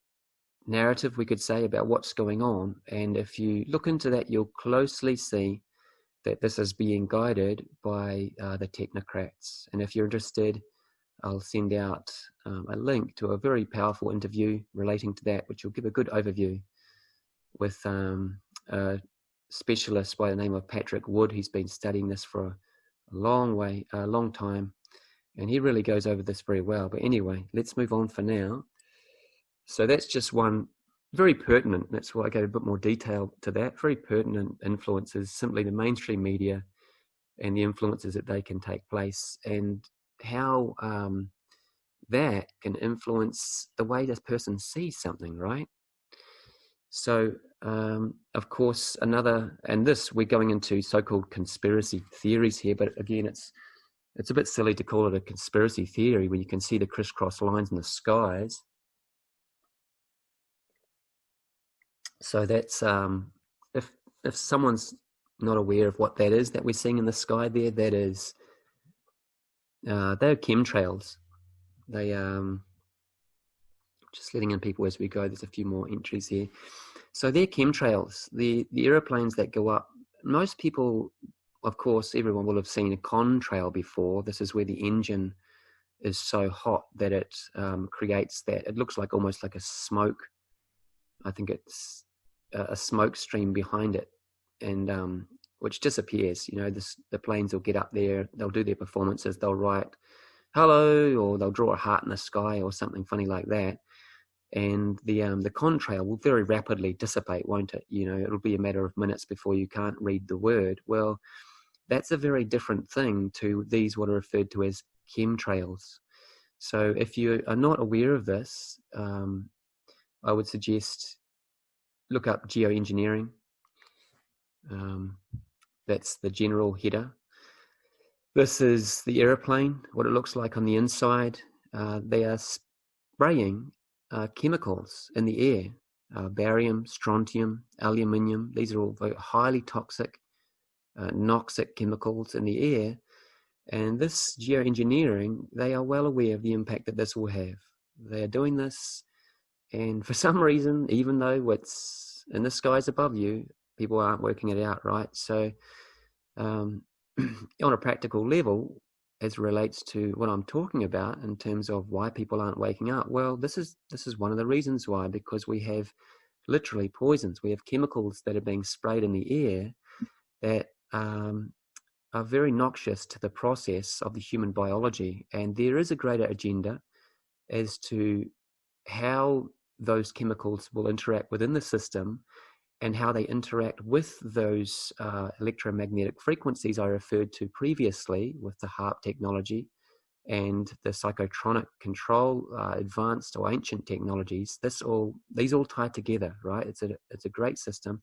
narrative, we could say, about what's going on. And if you look into that, you'll closely see that this is being guided by the technocrats. And if you're interested, I'll send out a link to a very powerful interview relating to that, which will give a good overview with a specialist by the name of Patrick Wood. He's been studying this for a long time, and he really goes over this very well. But anyway, let's move on for now. So that's just one very pertinent, that's why I gave a bit more detail to that, very pertinent influences, simply the mainstream media and the influences that they can take place, and how that can influence the way this person sees something, right? So, of course, and this, we're going into so-called conspiracy theories here, but again, it's a bit silly to call it a conspiracy theory when you can see the crisscross lines in the skies. So that's, if someone's not aware of what that is that we're seeing in the sky there, that is, they're chemtrails. They, just letting in people as we go, there's a few more entries here. So they're chemtrails, the aeroplanes that go up. Most people, of course, everyone will have seen a contrail before. This is where the engine is so hot that it creates that. It looks like almost like a smoke. I think it's a smoke stream behind it, and which disappears. You know, the planes will get up there, they'll do their performances, they'll write hello, or they'll draw a heart in the sky or something funny like that. And the contrail will very rapidly dissipate, won't it? You know, it'll be a matter of minutes before you can't read the word. Well, that's a very different thing to these what are referred to as chemtrails. So if you are not aware of this, I would suggest look up geoengineering. That's the general header. This is the aeroplane, what it looks like on the inside. They are spraying chemicals in the air, barium, strontium, aluminium. These are all very highly toxic, noxic chemicals in the air. And this geoengineering, they are well aware of the impact that this will have. They are doing this, and for some reason, even though it's in the skies above you, people aren't working it out, right? So on a practical level, as relates to what I'm talking about in terms of why people aren't waking up, well, this is one of the reasons why, because we have literally poisons. We have chemicals that are being sprayed in the air that are very noxious to the process of the human biology. And there is a greater agenda as to how those chemicals will interact within the system and how they interact with those electromagnetic frequencies I referred to previously with the HAARP technology and the psychotronic control, advanced or ancient technologies. These all tie together, right? It's a great system,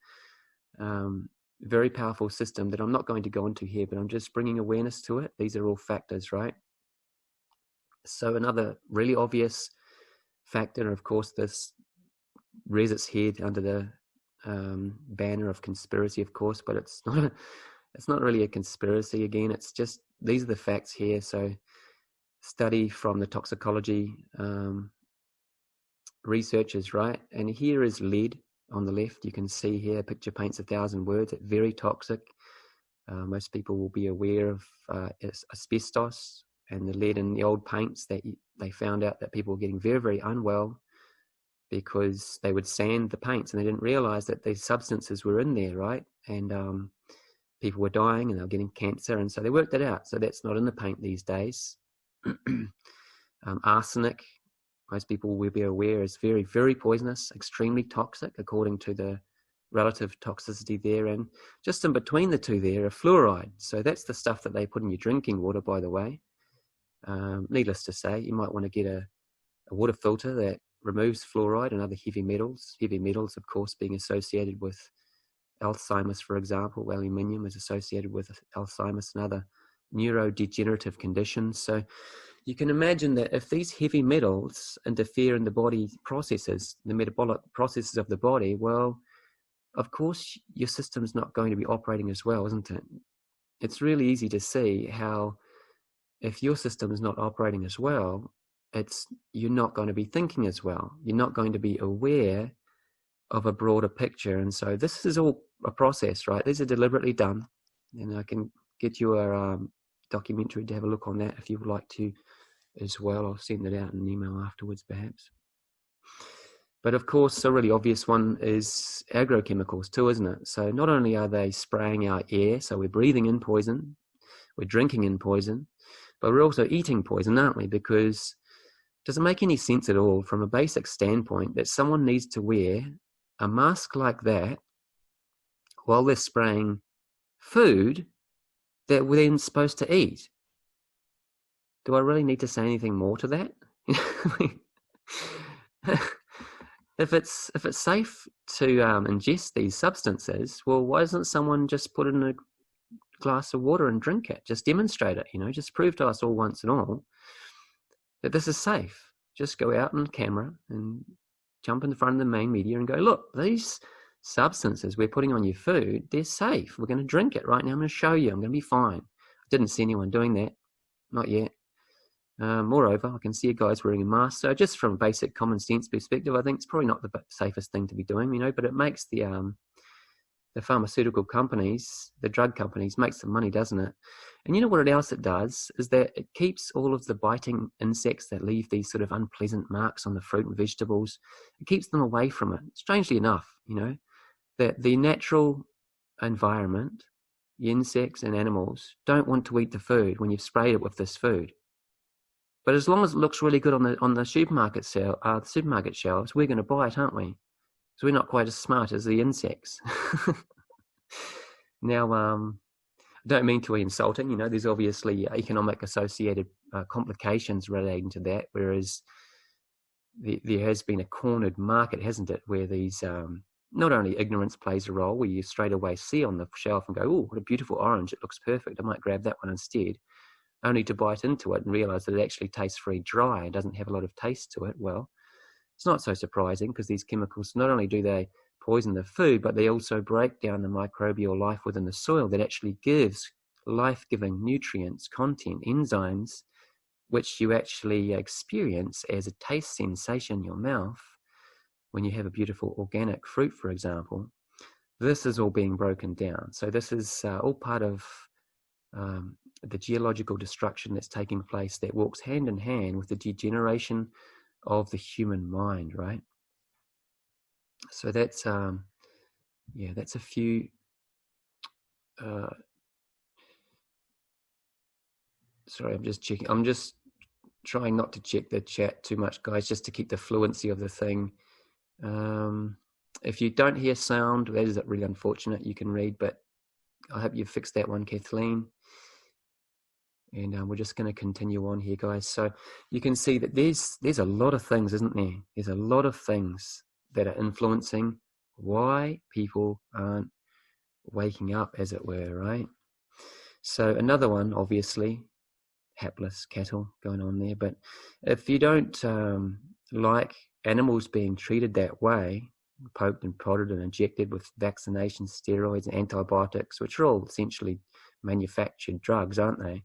very powerful system that I'm not going to go into here, but I'm just bringing awareness to it. These are all factors, right? So another really obvious factor, of course, this rears its head under the banner of conspiracy, of course, but it's not really a conspiracy. Again, it's just, these are the facts here. So study from the toxicology researchers, right? And here is lead on the left. You can see here, a picture paints 1,000 words. It's very toxic. Most people will be aware of asbestos and the lead in the old paints that they found out that people were getting very, very unwell because they would sand the paints and they didn't realize that these substances were in there, right? And people were dying and they were getting cancer. And so they worked it out. So that's not in the paint these days. Arsenic, most people will be aware, is very, very poisonous, extremely toxic according to the relative toxicity there. And just in between the two there are fluoride. So that's the stuff that they put in your drinking water, by the way. Needless to say, you might want to get a water filter that removes fluoride and other heavy metals. Heavy metals, of course, being associated with Alzheimer's, for example. Aluminium is associated with Alzheimer's and other neurodegenerative conditions. So you can imagine that if these heavy metals interfere in the body processes, the metabolic processes of the body, well, of course, your system's not going to be operating as well, isn't it? It's really easy to see how if your system is not operating as well, you're not going to be thinking as well. You're not going to be aware of a broader picture. And so this is all a process, right? These are deliberately done. And I can get you a documentary to have a look on that if you would like to as well. I'll send it out in an email afterwards, perhaps. But of course, a really obvious one is agrochemicals too, isn't it? So not only are they spraying our air, so we're breathing in poison, we're drinking in poison, but we're also eating poison, aren't we? Because does it make any sense at all from a basic standpoint that someone needs to wear a mask like that while they're spraying food that we're then supposed to eat? Do I really need to say anything more to that? If it's safe to ingest these substances, well, why doesn't someone just put it in a glass of water and drink it? Just demonstrate it, just prove to us all once and all that this is safe. Just go out on camera and jump in the front of the main media and go, look, these substances we're putting on your food, they're safe. We're going to drink it right now. I'm going to show you. I'm going to be fine. I didn't see anyone doing that. Not yet. Moreover, I can see you guys wearing a mask. So just from a basic common sense perspective, I think it's probably not the safest thing to be doing, but it makes the pharmaceutical companies, the drug companies, makes some money, doesn't it? And you know what else it does is that it keeps all of the biting insects that leave these sort of unpleasant marks on the fruit and vegetables, it keeps them away from it. Strangely enough, that the natural environment, the insects and animals don't want to eat the food when you've sprayed it with this food. But as long as it looks really good on the supermarket shelves, we're going to buy it, aren't we? So we're not quite as smart as the insects. Now, I don't mean to be insulting. There's obviously economic associated complications relating to that, whereas there has been a cornered market, hasn't it, where these not only ignorance plays a role, where you straight away see on the shelf and go, oh, what a beautiful orange, it looks perfect, I might grab that one instead. only to bite into it and realize that it actually tastes very dry and doesn't have a lot of taste to it. Well, it's not so surprising, because these chemicals, not only do they poison the food, but they also break down the microbial life within the soil that actually gives life-giving nutrients, content, enzymes, which you actually experience as a taste sensation in your mouth when you have a beautiful organic fruit, for example. This is all being broken down. So this is all part of the geological destruction that's taking place, that walks hand in hand with the degeneration of the human mind, right? So that's that's a few sorry, I'm just checking. I'm just trying not to check the chat too much, guys, just to keep the fluency of the thing. If you don't hear sound, that is really unfortunate. You can read, but I hope you've fixed that one, Kathleen. And we're just going to continue on here, guys. So you can see that there's a lot of things, isn't there? There's a lot of things that are influencing why people aren't waking up, as it were, right? So another one, obviously, hapless cattle going on there. But if you don't like animals being treated that way, poked and prodded and injected with vaccinations, steroids, and antibiotics, which are all essentially manufactured drugs, aren't they?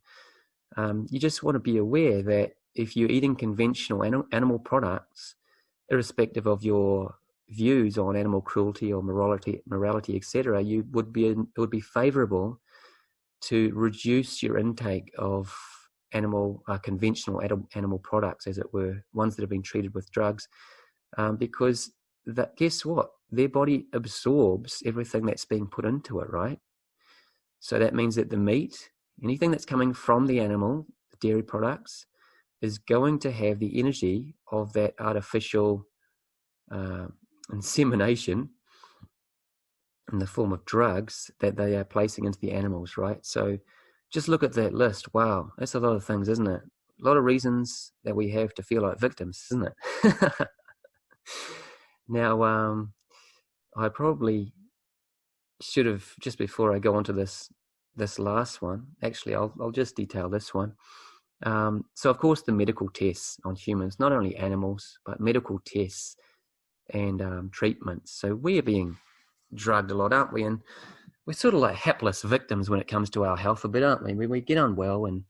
You just want to be aware that if you're eating conventional animal products, irrespective of your views on animal cruelty or morality, etc., it would be favourable to reduce your intake of conventional animal products, as it were, ones that have been treated with drugs, because guess what? Their body absorbs everything that's being put into it, right? So that means that the meat, anything that's coming from the animal, the dairy products, is going to have the energy of that artificial insemination in the form of drugs that they are placing into the animals, right? So just look at that list. Wow, that's a lot of things, isn't it? A lot of reasons that we have to feel like victims, isn't it? Now, I probably should have, just before I go on to this last one, actually, I'll just detail this one. So, of course, the medical tests on humans, not only animals, but medical tests and treatments. So we are being drugged a lot, aren't we? And we're sort of like hapless victims when it comes to our health a bit, aren't we? We get unwell, and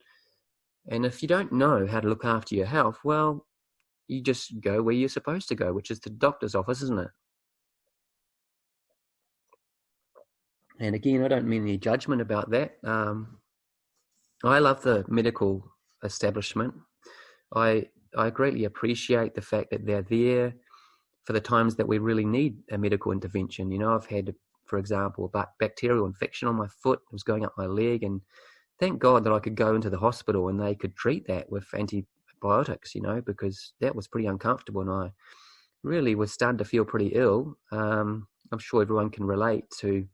if you don't know how to look after your health, well, you just go where you're supposed to go, which is the doctor's office, isn't it? And again, I don't mean any judgment about that. I love the medical establishment. I greatly appreciate the fact that they're there for the times that we really need a medical intervention. You know, I've had, for example, a bacterial infection on my foot. It was going up my leg, and thank God that I could go into the hospital and they could treat that with antibiotics, you know, because that was pretty uncomfortable, and I really was starting to feel pretty ill. I'm sure everyone can relate to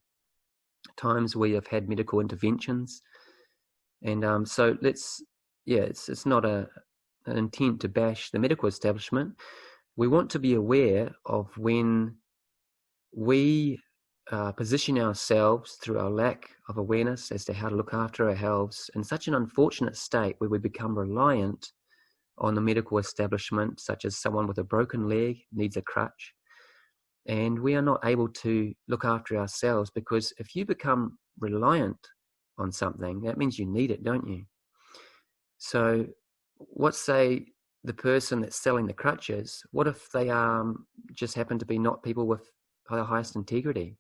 times where you've had medical interventions. And so it's not an intent to bash the medical establishment. We want to be aware of when we position ourselves through our lack of awareness as to how to look after our health in such an unfortunate state where we become reliant on the medical establishment, such as someone with a broken leg needs a crutch, and we are not able to look after ourselves, because if you become reliant on something, that means you need it, don't you? So what say the person that's selling the crutches, what if they just happen to be not people with the highest integrity?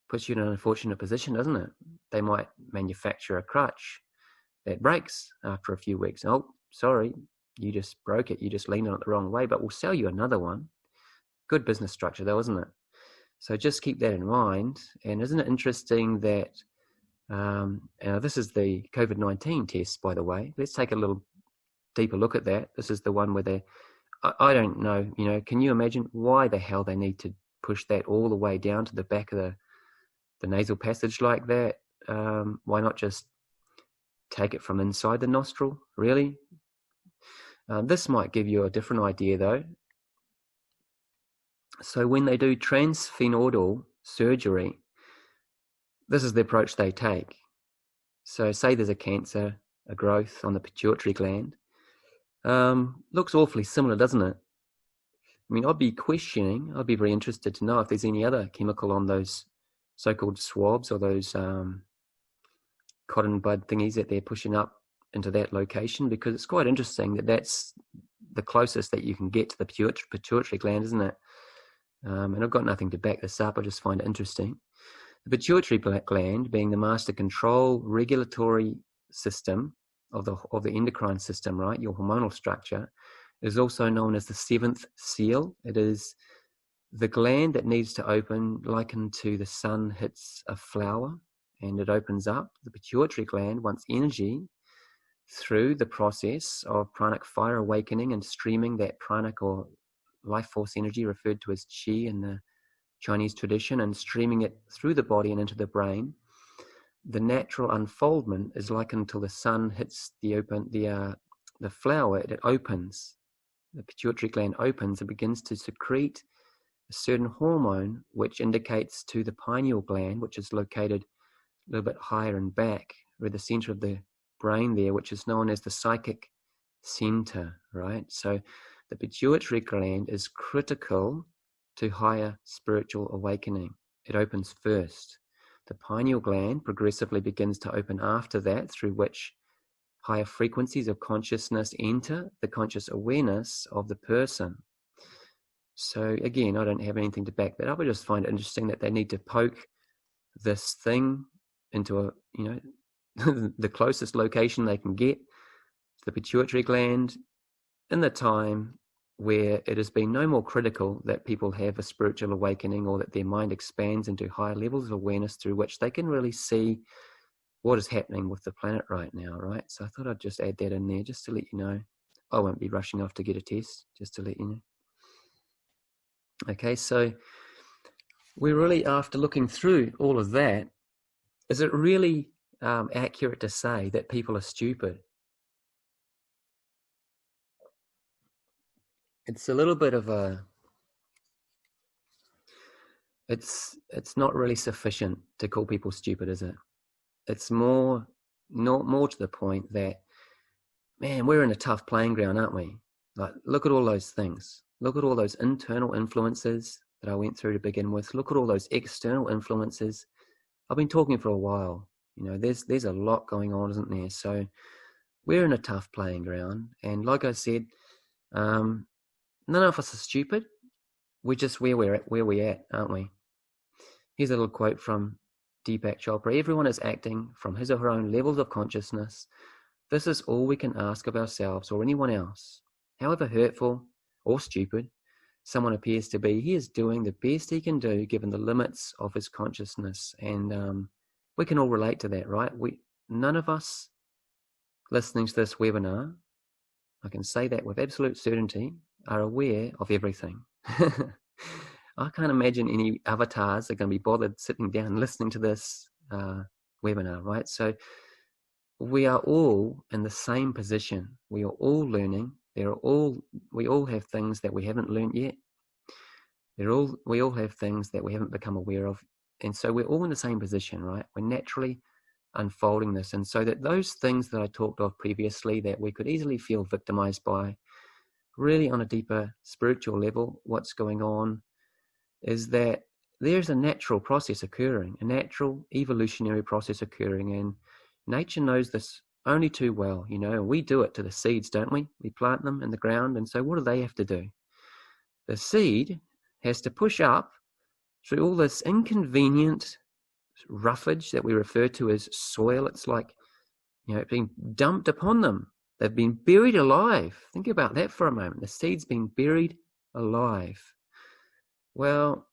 Puts you in an unfortunate position, doesn't it? They might manufacture a crutch that breaks after a few weeks. Oh, sorry, you just broke it. You just leaned on it the wrong way, but we'll sell you another one. Good business structure though, isn't it? So just keep that in mind. And isn't it interesting that this is the COVID-19 test, by the way. Let's take a little deeper look at that. This is the one where I don't know, you know, can you imagine why the hell they need to push that all the way down to the back of the nasal passage like that? Why not just take it from inside the nostril, really? This might give you a different idea though. So when they do transsphenoidal surgery, this is the approach they take. So say there's a cancer a growth on the pituitary gland. Looks awfully similar, doesn't it? I mean, I'd be very interested to know if there's any other chemical on those so-called swabs or those cotton bud thingies that they're pushing up into that location, because it's quite interesting that that's the closest that you can get to the pituitary gland, isn't it? And I've got nothing to back this up. I just find it interesting. The pituitary gland, being the master control regulatory system of the endocrine system, right, your hormonal structure, is also known as the seventh seal. It is the gland that needs to open, likened to the sun hits a flower and it opens up. The pituitary gland wants energy through the process of pranic fire awakening and streaming that pranic or life force energy, referred to as qi in the Chinese tradition, and streaming it through the body and into the brain. The natural unfoldment is like until the sun hits the flower, it opens. The pituitary gland opens and begins to secrete a certain hormone, which indicates to the pineal gland, which is located a little bit higher and back, or the center of the brain there, which is known as the psychic center, right? So the pituitary gland is critical to higher spiritual awakening. It opens first. The pineal gland progressively begins to open after that, through which higher frequencies of consciousness enter the conscious awareness of the person. So again, I don't have anything to back that up. I just find it interesting that they need to poke this thing into the closest location they can get to the pituitary gland in the time where it has been no more critical that people have a spiritual awakening, or that their mind expands into higher levels of awareness through which they can really see what is happening with the planet right now, right? So I thought I'd just add that in there just to let you know. I won't be rushing off to get a test, just to let you know. Okay, so we're really, after looking through all of that, is it really accurate to say that people are stupid? It's a little bit of a... It's not really sufficient to call people stupid, is it? It's more to the point that, man, we're in a tough playing ground, aren't we? Like, look at all those things. Look at all those internal influences that I went through to begin with. Look at all those external influences. I've been talking for a while. There's a lot going on, isn't there? So we're in a tough playing ground. And like I said, none of us are stupid. We're just where we're at, aren't we? Here's a little quote from Deepak Chopra. Everyone is acting from his or her own levels of consciousness. This is all we can ask of ourselves or anyone else. However hurtful or stupid someone appears to be, he is doing the best he can do given the limits of his consciousness. And we can all relate to that, right? None of us listening to this webinar, I can say that with absolute certainty, are aware of everything. I can't imagine any avatars are going to be bothered sitting down and listening to this webinar, right? So we are all in the same position. We are all learning. We all have things that we haven't learned yet. We all have things that we haven't become aware of. And so we're all in the same position, right? We're naturally unfolding this. And so that those things that I talked of previously that we could easily feel victimized by, really on a deeper spiritual level, what's going on is that there's a natural process occurring, a natural evolutionary process occurring. And nature knows this only too well. We do it to the seeds, don't we? We plant them in the ground. And so what do they have to do? The seed has to push up through all this inconvenient roughage that we refer to as soil. It's like, it's being dumped upon them. They've been buried alive. Think about that for a moment. The seed's been buried alive. Well,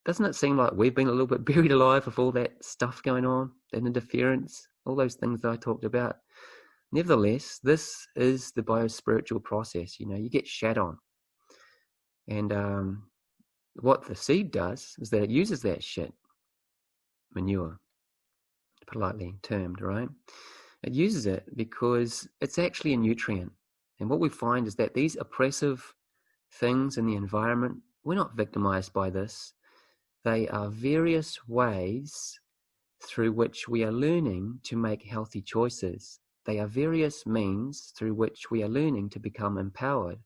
doesn't it seem like we've been a little bit buried alive with all that stuff going on, that interference, all those things that I talked about? Nevertheless, this is the biospiritual process. You get shat on. And what the seed does is that it uses that shit, manure, politely termed, right? It uses it because it's actually a nutrient. And what we find is that these oppressive things in the environment, we're not victimized by this. They are various ways through which we are learning to make healthy choices. they are various means through which we are learning to become empowered.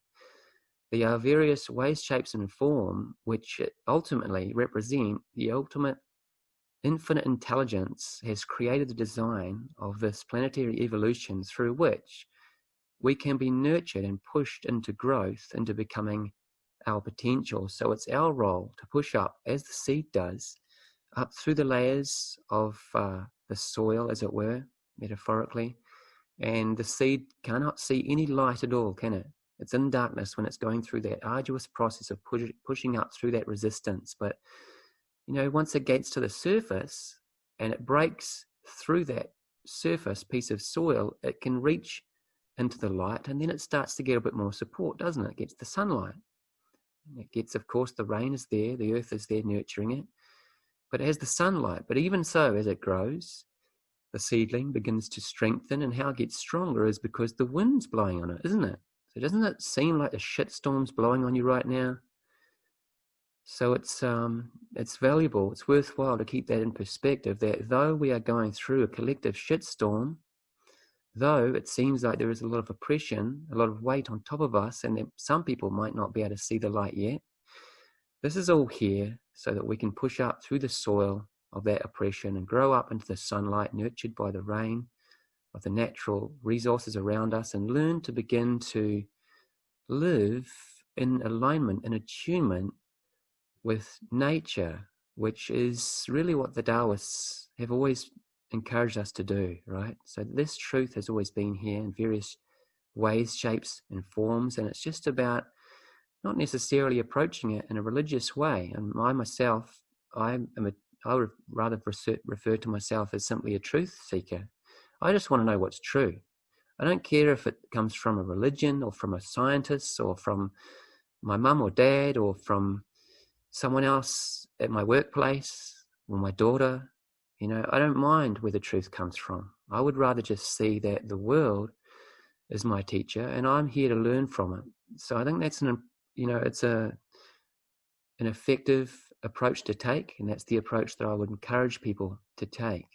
They are various ways, shapes, and form which ultimately represent the ultimate infinite intelligence has created the design of this planetary evolution through which we can be nurtured and pushed into growth, into becoming our potential. So it's our role to push up, as the seed does, up through the layers of the soil, as it were, metaphorically. And the seed cannot see any light at all, can it? It's in darkness when it's going through that arduous process of pushing up through that resistance. But, once it gets to the surface and it breaks through that surface piece of soil, it can reach into the light, and then it starts to get a bit more support, doesn't it? It gets the sunlight. It gets, of course, the rain is there, the earth is there nurturing it. But it has the sunlight. But even so, as it grows, the seedling begins to strengthen, and how it gets stronger is because the wind's blowing on it, isn't it? So doesn't it seem like a shitstorm's blowing on you right now? So it's valuable, it's worthwhile to keep that in perspective, that though we are going through a collective shitstorm, though it seems like there is a lot of oppression, a lot of weight on top of us, and that some people might not be able to see the light yet, this is all here so that we can push up through the soil of that oppression and grow up into the sunlight, nurtured by the rain of the natural resources around us, and learn to begin to live in alignment, in attunement with nature, which is really what the Taoists have always encouraged us to do, right? So this truth has always been here in various ways, shapes, and forms, and it's just about not necessarily approaching it in a religious way. And I myself, I would rather refer to myself as simply a truth seeker. I just want to know what's true. I don't care if it comes from a religion or from a scientist or from my mum or dad or from someone else at my workplace or my daughter. I don't mind where the truth comes from. I would rather just see that the world is my teacher and I'm here to learn from it. So I think that's it's an effective approach to take, and that's the approach that I would encourage people to take.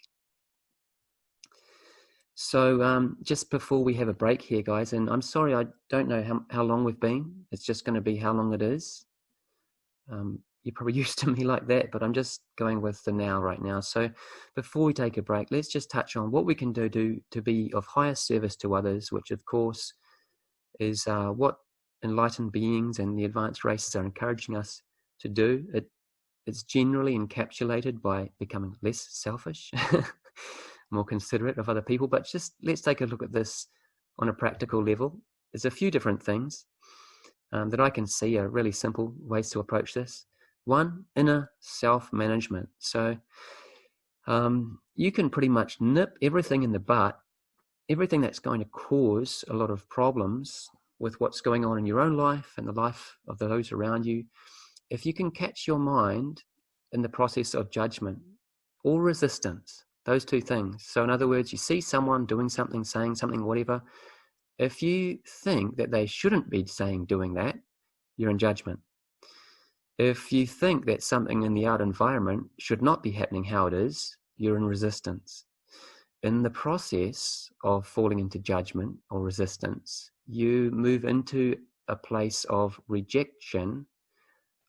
So just before we have a break here, guys, and I'm sorry, I don't know how long we've been. It's just going to be how long it is. You're probably used to me like that, but I'm just going with the now right now. So before we take a break, let's just touch on what we can do to be of higher service to others, which of course is what enlightened beings and the advanced races are encouraging us to do. It's generally encapsulated by becoming less selfish, more considerate of other people. But just let's take a look at this on a practical level. There's a few different things that I can see are really simple ways to approach this. One, inner self-management. So you can pretty much nip everything in the butt, everything that's going to cause a lot of problems with what's going on in your own life and the life of those around you, if you can catch your mind in the process of judgment or resistance, those two things. So in other words, you see someone doing something, saying something, whatever. If you think that they shouldn't be saying, doing that, you're in judgment. If you think that something in the outer environment should not be happening how it is, you're in resistance. In the process of falling into judgment or resistance, you move into a place of rejection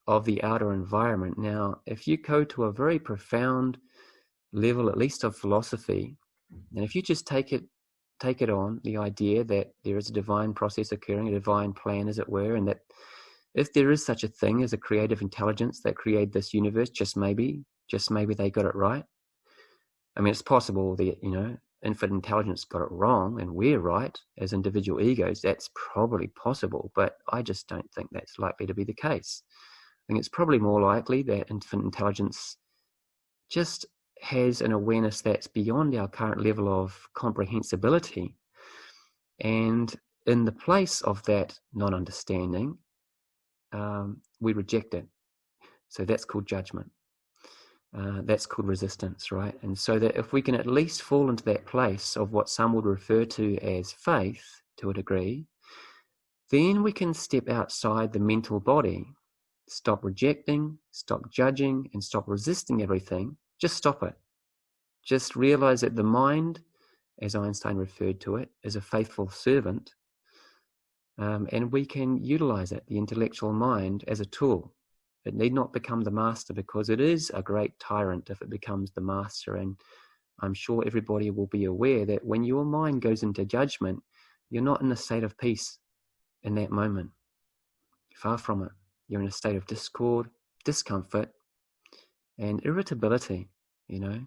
of the outer environment. Now, if you go to a very profound level, at least of philosophy, and if you just take it on, the idea that there is a divine process occurring, a divine plan, as it were, and that if there is such a thing as a creative intelligence that created this universe, just maybe they got it right. I mean, it's possible that, infinite intelligence got it wrong and we're right as individual egos. That's probably possible, but I just don't think that's likely to be the case. I think it's probably more likely that infinite intelligence just has an awareness that's beyond our current level of comprehensibility. And in the place of that non-understanding, we reject it. So that's called judgment. That's called resistance, right? And so that if we can at least fall into that place of what some would refer to as faith to a degree, then we can step outside the mental body, stop rejecting, stop judging, and stop resisting everything. Just stop it. Just realize that the mind as Einstein referred to it, is a faithful servant. And we can utilize it, the intellectual mind, as a tool. It need not become the master, because it is a great tyrant if it becomes the master. And I'm sure everybody will be aware that when your mind goes into judgment, you're not in a state of peace in that moment. Far from it. You're in a state of discord, discomfort, and irritability, you know.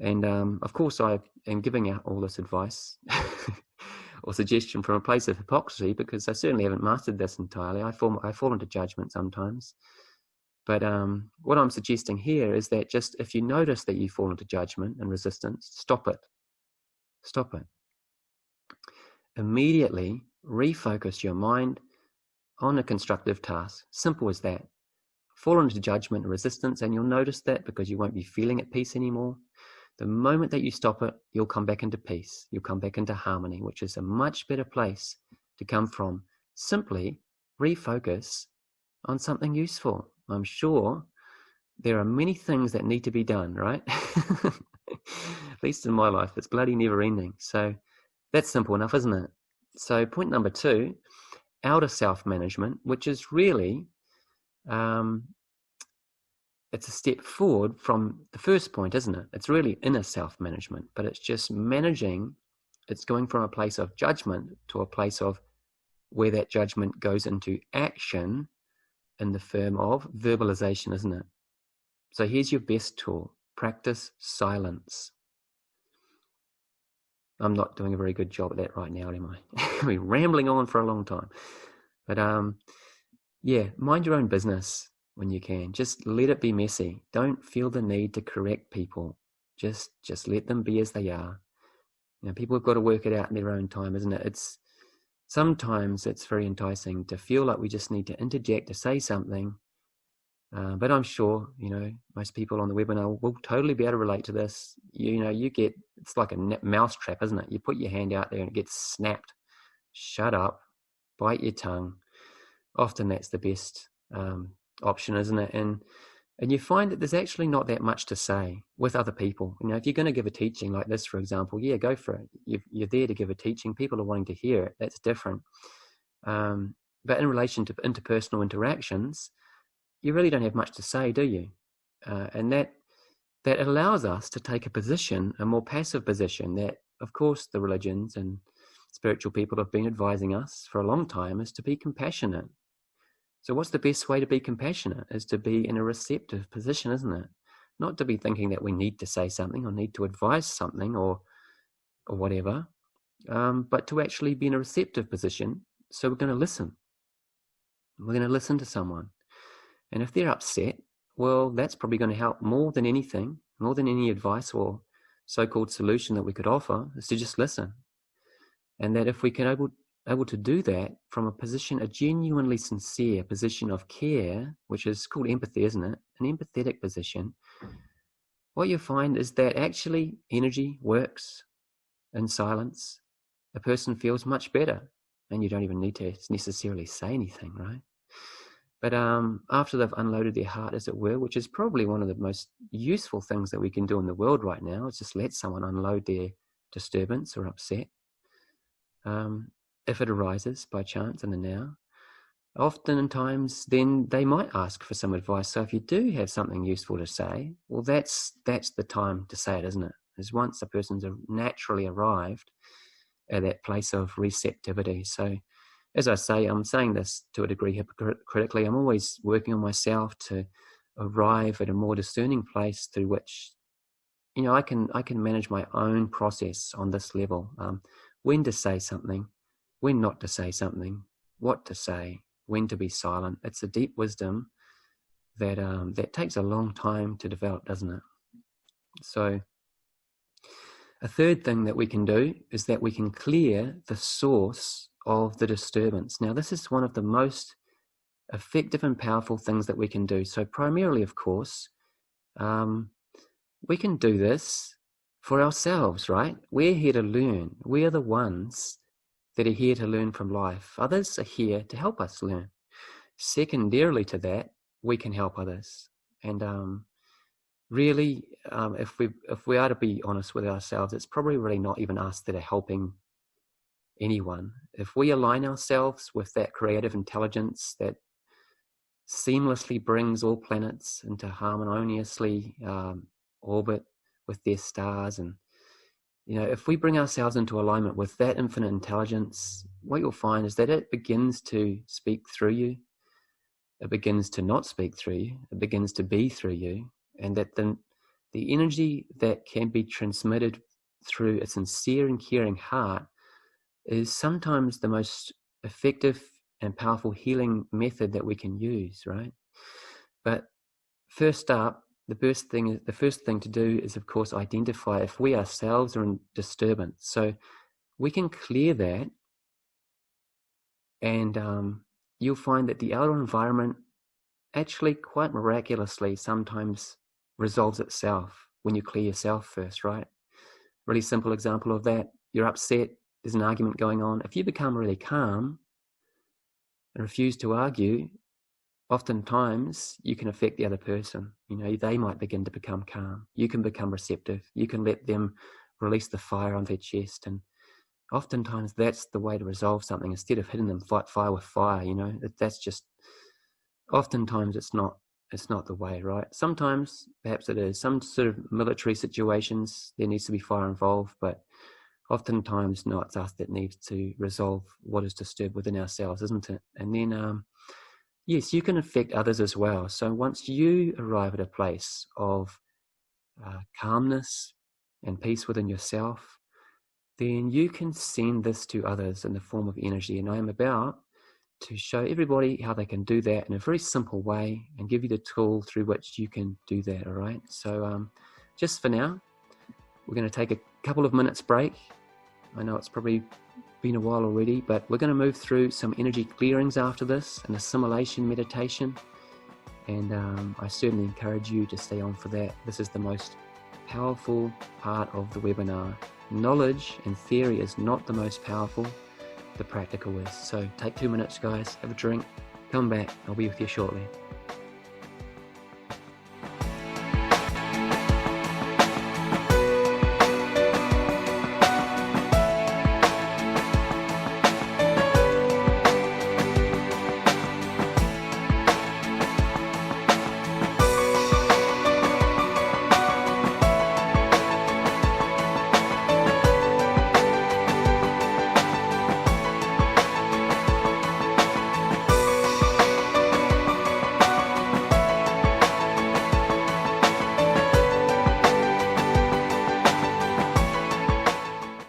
And of course, I am giving out all this advice or suggestion from a place of hypocrisy, because I certainly haven't mastered this entirely. I fall into judgment sometimes. But what I'm suggesting here is that just if you notice that you fall into judgment and resistance, stop it. Stop it. Immediately refocus your mind on a constructive task. Simple as that. Fall into judgment and resistance, and you'll notice that because you won't be feeling at peace anymore. The moment that you stop it, you'll come back into peace. You'll come back into harmony, which is a much better place to come from. Simply refocus on something useful. I'm sure there are many things that need to be done, right? At least in my life, it's bloody never ending. So that's simple enough, isn't it? So point number 2, outer self-management, which is really, it's a step forward from the first point, isn't it? It's really inner self-management, but it's just managing. It's going from a place of judgment to a place of where that judgment goes into action in the form of verbalization, isn't it? So here's your best tool. Practice silence. I'm not doing a very good job at that right now, am I? I've been rambling on for a long time. But yeah, mind your own business when you can. Just let it be messy. Don't feel the need to correct people. Just let them be as they are. You know, people have got to work it out in their own time, isn't it? Sometimes it's very enticing to feel like we just need to interject to say something. But I'm sure, you know, most people on the webinar will totally be able to relate to this. You know, it's like a mouse trap, isn't it? You put your hand out there and it gets snapped. Shut up, bite your tongue. Often that's the best option, isn't it? And you find that there's actually not that much to say with other people. You know, if you're going to give a teaching like this, for example, yeah, go for it. You're there to give a teaching. People are wanting to hear it. That's different. But in relation to interpersonal interactions, you really don't have much to say, do you? And that allows us to take a position, a more passive position that, of course, the religions and spiritual people have been advising us for a long time, is to be compassionate. So what's the best way to be compassionate? Is to be in a receptive position, isn't it? Not to be thinking that we need to say something or need to advise something or whatever, but to actually be in a receptive position. So we're going to listen. We're going to listen to someone. And if they're upset, well, that's probably going to help more than anything, more than any advice or so-called solution that we could offer, is to just listen. And that if we can able to do that from a genuinely sincere position of care, which is called empathy, isn't it? An empathetic position, what you find is that actually energy works in silence. A person feels much better, and you don't even need to necessarily say anything, right? But after they've unloaded their heart, as it were, which is probably one of the most useful things that we can do in the world right now, is just let someone unload their disturbance or upset. If it arises by chance in the now, oftentimes then they might ask for some advice. So if you do have something useful to say, well, that's the time to say it, isn't it? Is once a person's naturally arrived at that place of receptivity. So as I say, I'm saying this to a degree hypocritically. I'm always working on myself to arrive at a more discerning place through which, you know, I can manage my own process on this level. When to say something, when not to say something, what to say, when to be silent. It's a deep wisdom that takes a long time to develop, doesn't it? So a third thing that we can do is that we can clear the source of the disturbance. Now, this is one of the most effective and powerful things that we can do. So primarily, of course, we can do this for ourselves, right? We're here to learn. We are the ones that are here to learn from life. Others are here to help us learn. Secondarily to that, we can help others. And really, if we are to be honest with ourselves, it's probably really not even us that are helping anyone. If we align ourselves with that creative intelligence that seamlessly brings all planets into harmoniously orbit with their stars, and if we bring ourselves into alignment with that infinite intelligence, what you'll find is that it begins to speak through you. It begins to not speak through you. It begins to be through you. And that the energy that can be transmitted through a sincere and caring heart is sometimes the most effective and powerful healing method that we can use, right? But first up, the first thing to do is, of course, identify if we ourselves are in disturbance. So we can clear that, and you'll find that the outer environment actually quite miraculously sometimes resolves itself when you clear yourself first, right? Really simple example of that. You're upset, there's an argument going on. If you become really calm and refuse to argue, oftentimes you can affect the other person. They might begin to become calm. You can become receptive. You can let them release the fire on their chest. And oftentimes that's the way to resolve something, instead of hitting them fight fire with fire. That's just, oftentimes it's not the way, right? Sometimes perhaps it is. Some sort of military situations, there needs to be fire involved, but oftentimes no, it's us that needs to resolve what is disturbed within ourselves, isn't it? And then yes, you can affect others as well. So once you arrive at a place of calmness and peace within yourself, then you can send this to others in the form of energy. And I am about to show everybody how they can do that in a very simple way and give you the tool through which you can do that, all right? So just for now, we're going to take a couple of minutes break. I know it's probably been a while already, but we're going to move through some energy clearings after this, an assimilation meditation, and I certainly encourage you to stay on for that. This is the most powerful part of the webinar. Knowledge and theory is not the most powerful, the practical is. So take 2 minutes, guys, have a drink, come back, I'll be with you shortly.